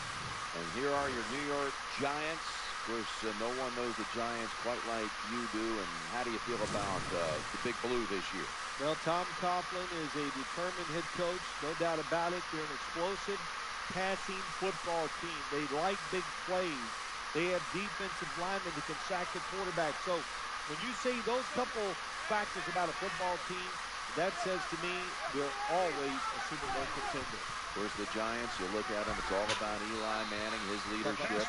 And here are your New York Giants. Of course, no one knows the Giants quite like you do. And how do you feel about the Big Blue this year? Well, Tom Coughlin is a determined head coach, no doubt about it. They're an explosive passing football team. They like big plays. They have defensive linemen that can sack the quarterback. So when you say those couple factors about a football team, that says to me they're always a Super Bowl contender. Of course, the Giants, you look at them, it's all about Eli Manning, his leadership,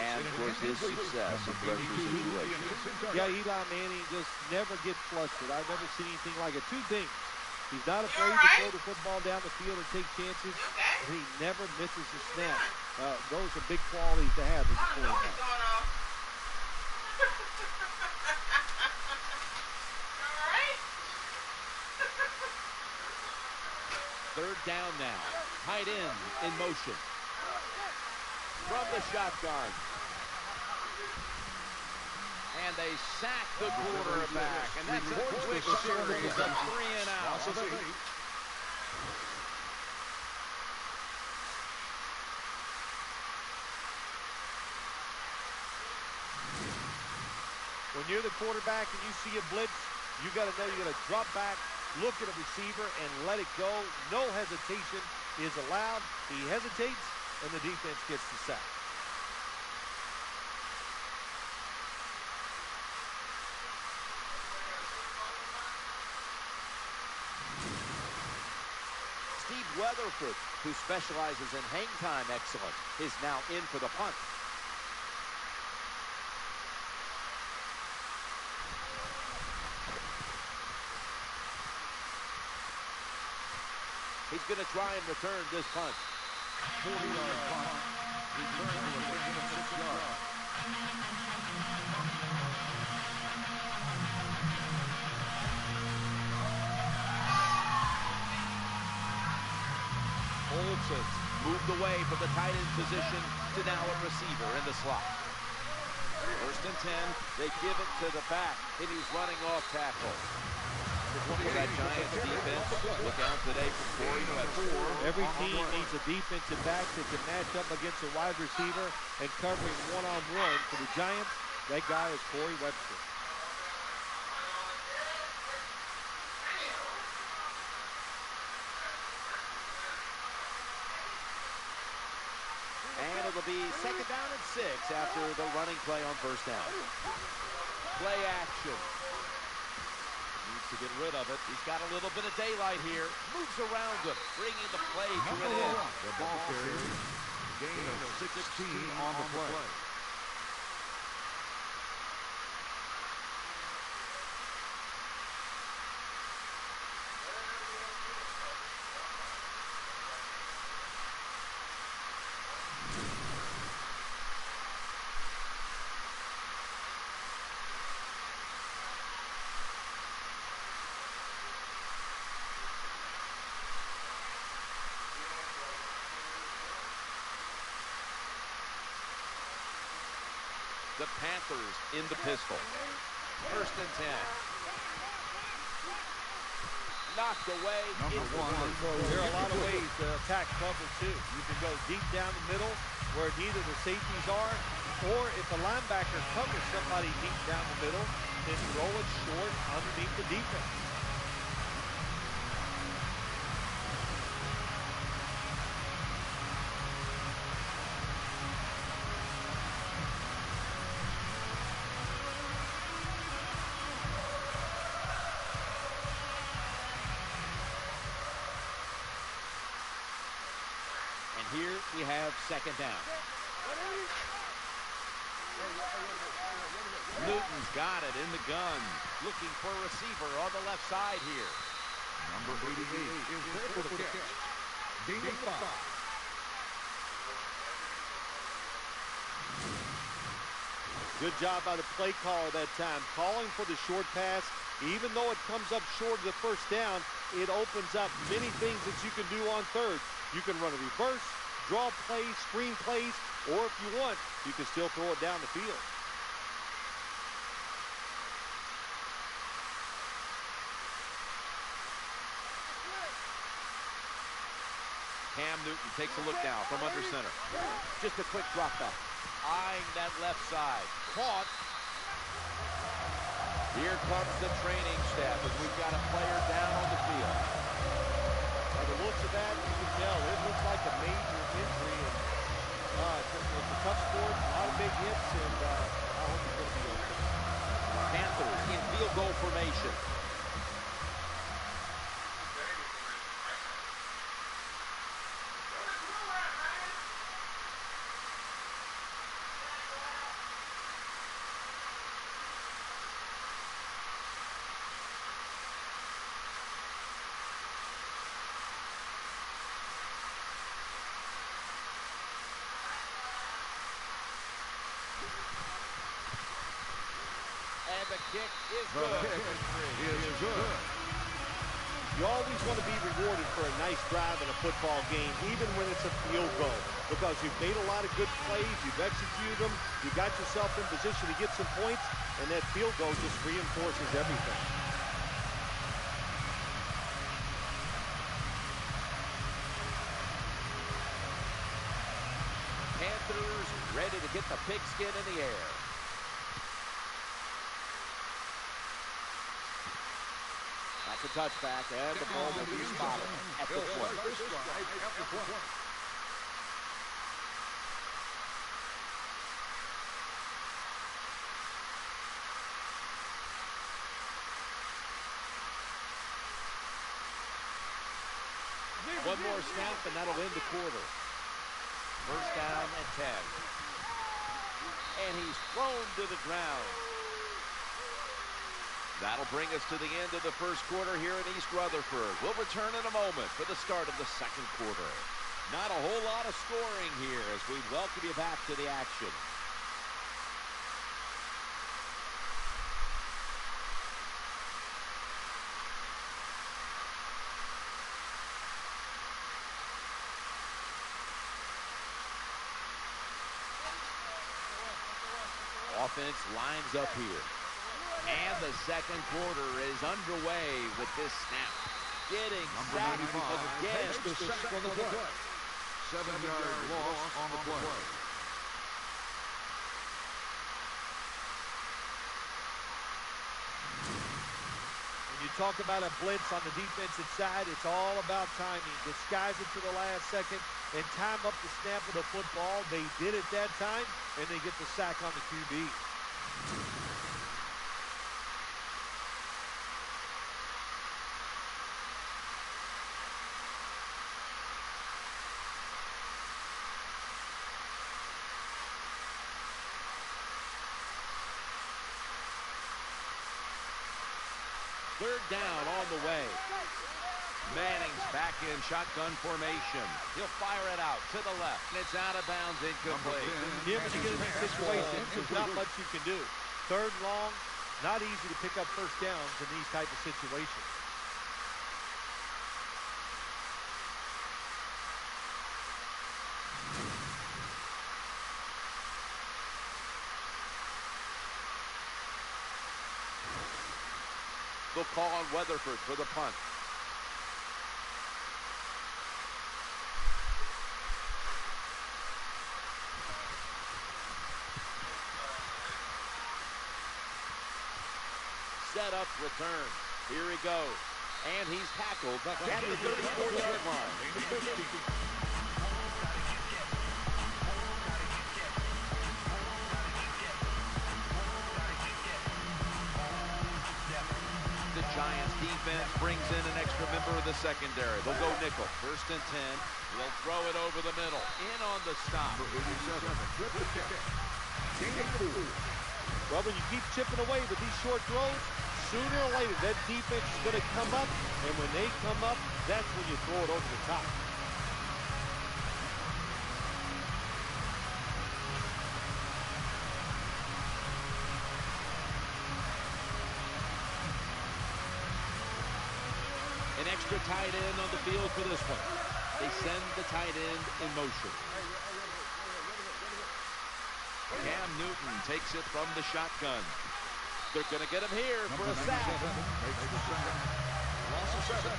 and, of course, his success in pressure situations. Yeah, Eli Manning just never gets flustered. I've never seen anything like it. Two things. He's not afraid to throw the football down the field and take chances, and he never misses a snap. Those are big qualities to have as a quarterback. Third down now. Tight end in motion. From the shotgun. And they sack the quarterback. And that's a quick series of 3 and out. When you're the quarterback and you see a blitz, you got to know you got to drop back, look at a receiver, and let it go. No hesitation is allowed. He hesitates, and the defense gets the sack. Steve Weatherford, who specializes in hang time excellence, is now in for the punt. He's going to try and return this punt. 40-yard punt. Return to a gain of 6 yards. Olsen moved away from the tight end position to now a receiver in the slot. First and 10. They give it to the back, and he's running off tackle. For that Giants defense, look out today for Corey Webster. Every team needs a defensive back that can match up against a wide receiver and covering one-on-one. For the Giants, that guy is Corey Webster. And it'll be second down and 6 after the running play on first down. Play action. To get rid of it. He's got a little bit of daylight here. Moves around him, bringing the play to an end. The ball carrier. Gain of 16 on the play. The Panthers in the pistol. First and 10. Knocked away. Number 1. There are a lot of ways to attack cover, too. You can go deep down the middle where neither the safeties are, or if the linebacker covers somebody deep down the middle, then throw it short underneath the defense. Here we have second down. Newton's got it in the gun. Looking for a receiver on the left side here. Number 88 is there for the catch. Gain of 5. Good job by the play caller that time, calling for the short pass. Even though it comes up short of the first down, it opens up many things that you can do on third. You can run a reverse, draw plays, screen plays, or if you want, you can still throw it down the field. Cam Newton takes a look now from under center. Just a quick drop back. Eyeing that left side. Caught. Here comes the training staff as we've got a player down on the field. By the looks of that, you can tell it looks like a major injury. And, it's a tough sport, a lot of big hits, and I hope he's going to be okay. Panthers in field goal formation. kick is The good. kick is good. You always want to be rewarded for a nice drive in a football game, even when it's a field goal, because you've made a lot of good plays, you've executed them, you got yourself in position to get some points, and that field goal just reinforces everything. Panthers ready to get the pigskin in the air. That's a touchback, and the ball will be spotted at the 20. One more snap, and that'll end the quarter. First down and 10. And he's thrown to the ground. That'll bring us to the end of the first quarter here in East Rutherford. We'll return in a moment for the start of the second quarter. Not a whole lot of scoring here as we welcome you back to the action. Offense lines up here. And the second quarter is underway with this snap. Getting sacked again. Takes the sack on the play. 7-yard loss on the play. When you talk about a blitz on the defensive side, it's all about timing. Disguise it to the last second and time up the snap of the football. They did it that time, and they get the sack on the QB. Third down on the way. Manning's back in shotgun formation. He'll fire it out to the left. And it's out of bounds, incomplete. Yeah, but you get in these situations, there's not much you can do. Third and long, not easy to pick up first downs in these type of situations. They'll call on Weatherford for the punt. Set up, return. Here he goes. And he's tackled at the 34-yard line. The Giants defense brings in an extra member of the secondary. They'll go nickel. First and 10. He'll throw it over the middle. In on the stop. Well, when you keep chipping away with these short throws, sooner or later that defense is going to come up, and when they come up, that's when you throw it over the top. An extra tight end on the field for this one. They send the tight end in motion. Cam Newton takes it from the shotgun. They're going to get him here for a sack. Loss of 7.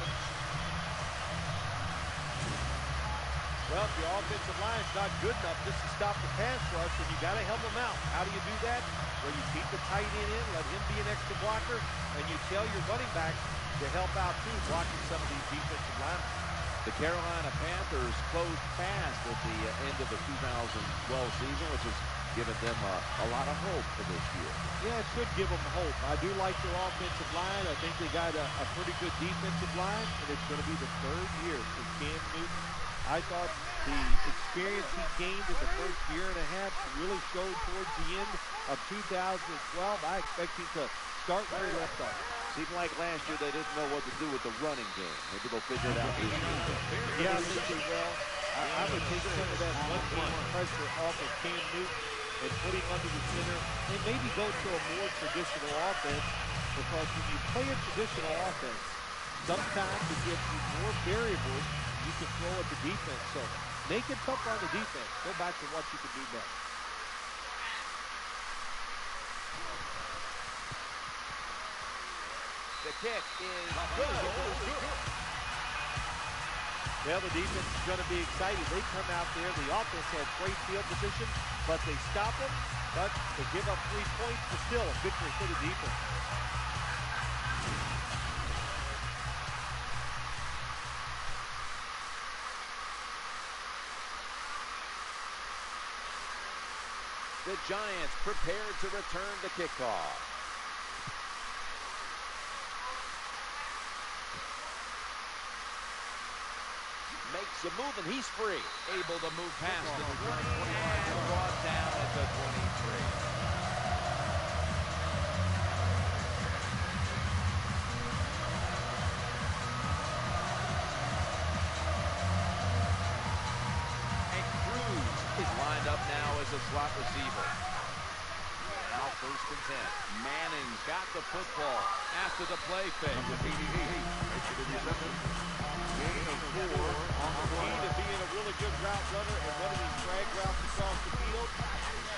Well, if your offensive line's not good enough just to stop the pass rush, then you got to help them out. How do you do that? Well, you keep the tight end in, let him be an extra blocker, and you tell your running back to help out too, blocking some of these defensive linemen. The Carolina Panthers closed fast at the end of the 2012 season, which has given them a lot of hope for this year. Yeah, it should give them hope. I do like their offensive line. I think they got a pretty good defensive line, and it's going to be the third year for Cam Newton. I thought the experience he gained in the first year and a half really showed towards the end of 2012. I expect him to start where he left off. Seemed like last year they didn't know what to do with the running game. Maybe they'll figure it out this year. Yeah, I think they will. I would take some of that one-game pressure off of Cam Newton, and put him under the center and maybe go to a more traditional offense, because when you play a traditional offense, sometimes it gives you more variables you can throw at the defense. So make it tough on the defense. Go back to what you can do best. The kick is good. Well, the defense is going to be excited. They come out there. The offense has great field position, but they stop them. But they give up 3 points, but still a victory for the defense. The Giants prepared to return the kickoff. Makes a move, and he's free. Able to move past the 20 and brought down at the 23. And Cruz is lined up now as a slot receiver. Now 1st and 10. Manning's got the football after the play fake. Key to being a really good route runner and running these drag routes across the field,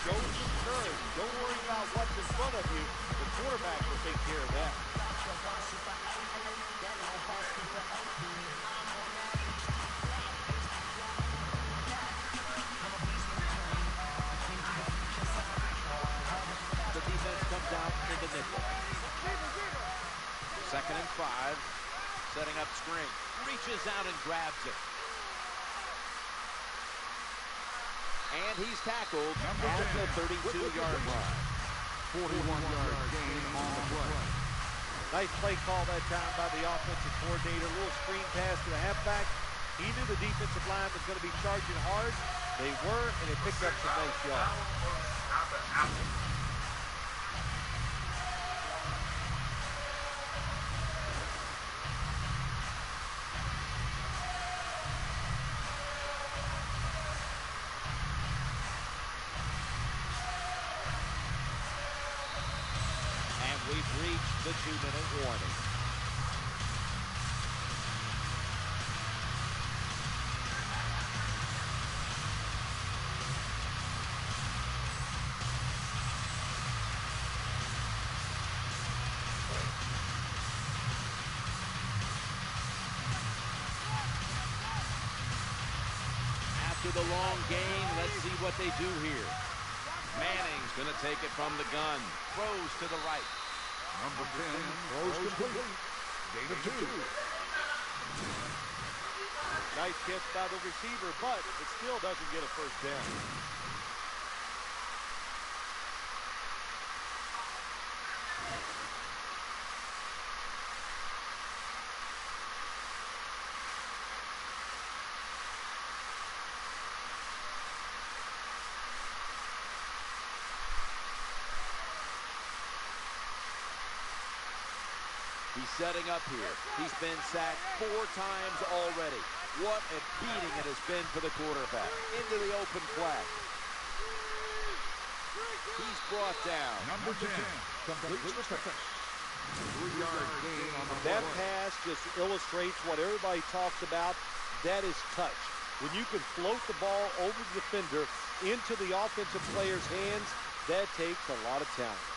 show some courage. Don't worry about what's in front of you. The quarterback will take care of that. The defense comes out in the nickel. 2nd and 5. Setting up screen. Reaches out and grabs it. And he's tackled at the 32-yard line. 41-yard gain on the play. Nice play call that time by the offensive coordinator. A little screen pass to the halfback. He knew the defensive line was going to be charging hard. They were, and they picked up some nice yards. We've reached the 2-minute warning. After the long game, let's see what they do here. Manning's going to take it from the gun. Throws to the right. Number 10 throws complete. Gain of 2. Nice catch by the receiver, but it still doesn't get a first down. He's setting up here. He's been sacked 4 times already. What a beating it has been for the quarterback. Into the open flat. He's brought down. Number 10 completes the catch. 3-yard gain on the play. That pass just illustrates what everybody talks about. That is touch. When you can float the ball over the defender into the offensive player's hands, that takes a lot of talent.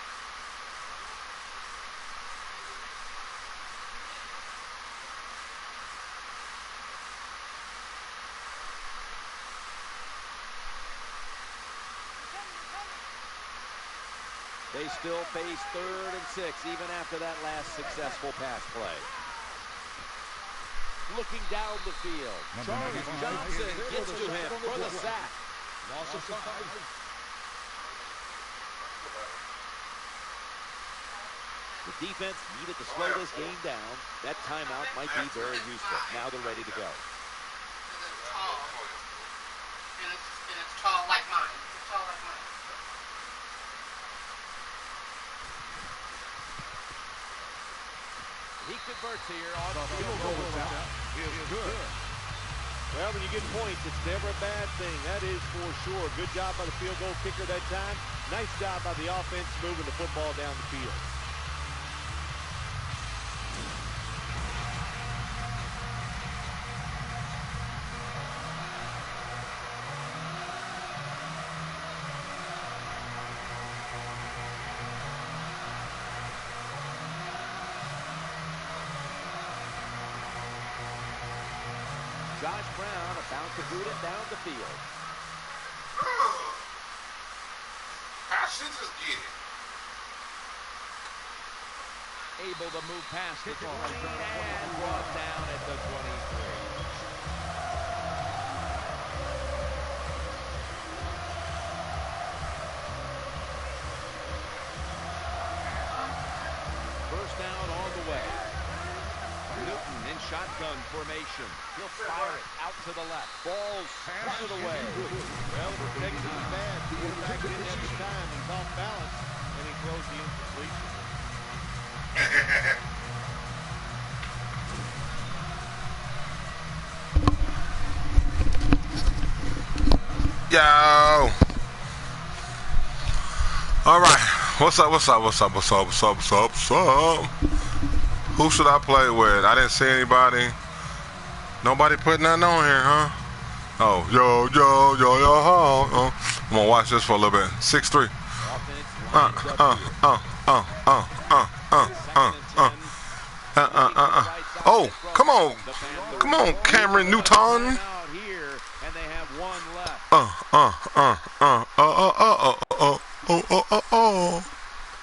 They still face 3rd and 6 even after that last successful pass play. Looking down the field. Charles Johnson gets to him for the sack. Loss of 5. The defense needed to slow this game down. That timeout might be very useful. Now they're ready to go. It's tall. And it's tall like mine. It's tall like mine. He converts here on the Field field goal goal. attempt is good. Well, when you get points, it's never a bad thing. That is for sure. Good job by the field goal kicker that time. Nice job by the offense moving the football down the field. Josh Brown about to boot it down the field. I should just get it. Able to move past the 20 and brought down at the 23. First down on the way. Newton in shotgun formation. He'll fire it out to the left. Ball's punted away. Well, the protection is bad. The quarterback didn't have the time. He's off balance, and he throws the incompletion. Yo. All right. What's up? What's up? What's up? What's up? What's up? What's up? What's up? Who should I play with? I didn't see anybody. Nobody put nothing on here, huh? Oh, yo. I'm gonna watch this for a little bit. 6'3". Oh, come on. Come on, Cameron Newton.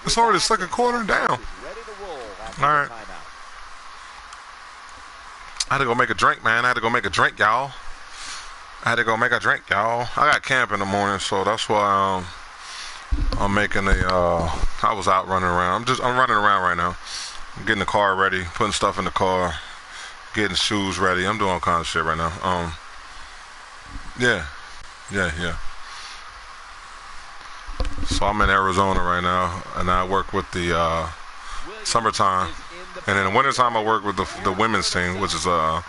It's already the second quarter. Damn. All right. I had to go make a drink, man. I had to go make a drink, y'all. I got camp in the morning, so that's why I'm making I was out running around. I'm running around right now. I'm getting the car ready, putting stuff in the car, getting shoes ready. I'm doing all kinds of shit right now. Yeah. So I'm in Arizona right now, and I work with the summertime. And in the wintertime, I work with the women's team, which is the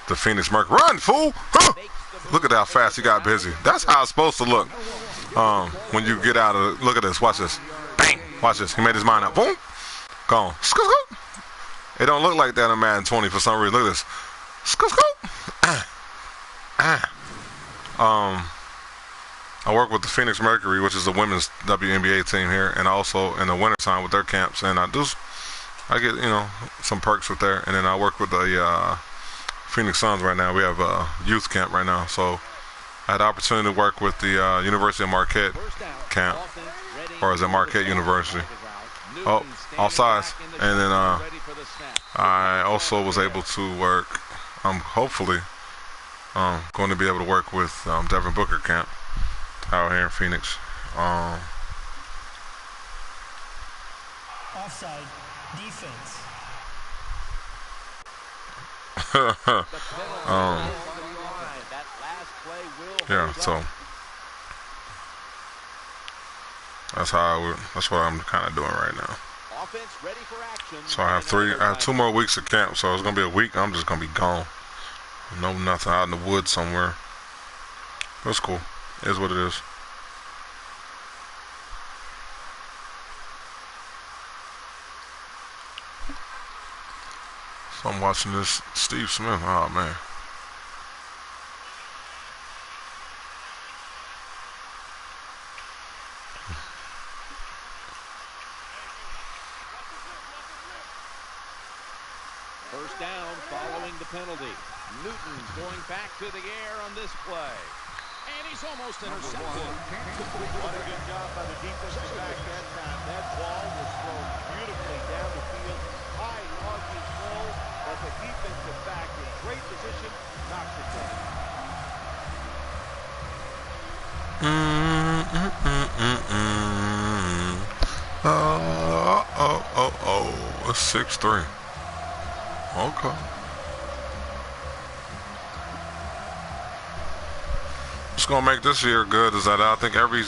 Phoenix Mercury. Run, fool! Huh! Look at how fast he got busy. That's how it's supposed to look when you get out of. Look at this. Watch this. Bang! Watch this. He made his mind up. Boom! Gone. Scoop, scoop. It don't look like that in Madden 20 for some reason. Look at this. Scoop, scoop. I work with the Phoenix Mercury, which is the women's WNBA team here, and also in the wintertime with their camps. And I get, some perks with there. And then I work with the Phoenix Suns right now. We have a youth camp right now. So I had the opportunity to work with the University of Marquette camp, or is it Marquette University? Oh, offsides. And then I also was able to work, hopefully, going to be able to work with Devin Booker camp out here in Phoenix. Offside defense. Yeah, so that's what I'm kind of doing right now. So I have 2 more weeks of camp, so it's gonna be a week. I'm just gonna be gone. No, nothing, out in the woods somewhere. That's cool. It is what it is. So I'm watching this Steve Smith. Oh man. First down following the penalty. Newton going back to the air on this play. And he's almost intercepted. What a good job by the defensive back that time. That ball was thrown beautifully down the field. High arcing throw, but the defensive back in great position knocks it down. It's 6-3. Okay. What's gonna make this year good is that I think every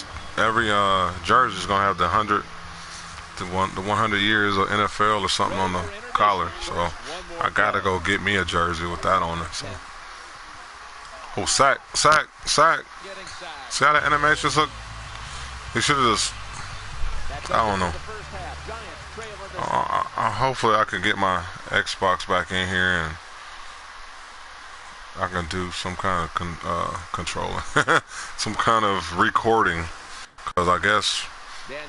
jersey is gonna have the 100 years of NFL or something on the collar. So I gotta go get me a jersey with that on it. So Oh, sack. Getting sacked. See how the animations look? He should have just, I don't know. The first half. Giants trail in this Hopefully I can get my Xbox back in here and I can do some kind of controlling, some kind of recording, because I guess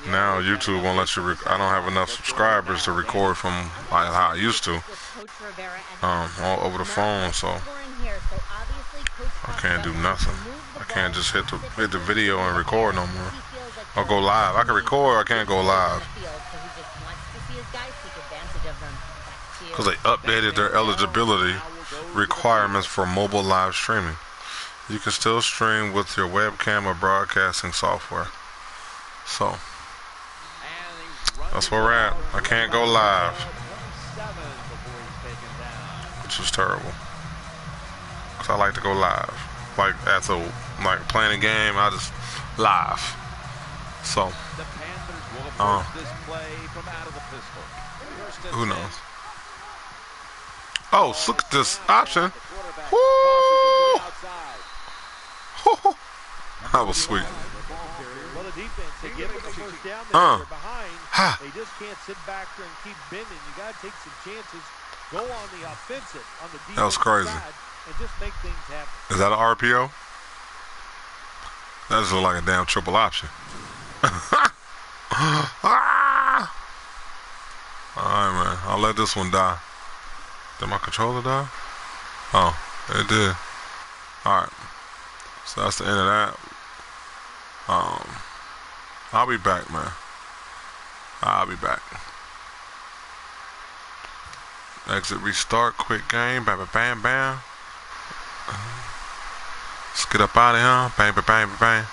now YouTube won't let you. I don't have enough subscribers to record from like how I used to, all over the phone. So I can't do nothing. I can't just hit the video and record no more. I'll go live. I can record. I can't go live because they updated their eligibility requirements for mobile live streaming. You can still stream with your webcam or broadcasting software. So that's where we're at. I can't go live, which is terrible. Cause I like to go live, like after like playing a game, I just live. So who knows? Oh, look at this option. Woo! That was sweet. Well, the defense, they give them the first down, they're behind. They just can't sit back there and keep bending. You got to take some chances. Go on the offensive, on the defensive that was crazy. side, and just make things happen. Is that an RPO? That just look like a damn triple option. Alright, man. I'll let this one die. Did my controller die? Oh, it did. Alright. So that's the end of that. I'll be back, man. I'll be back. Exit, restart, quick game. Bam, bam, bam, bam. Let's get up out of here. Bang, bang, bang, bang.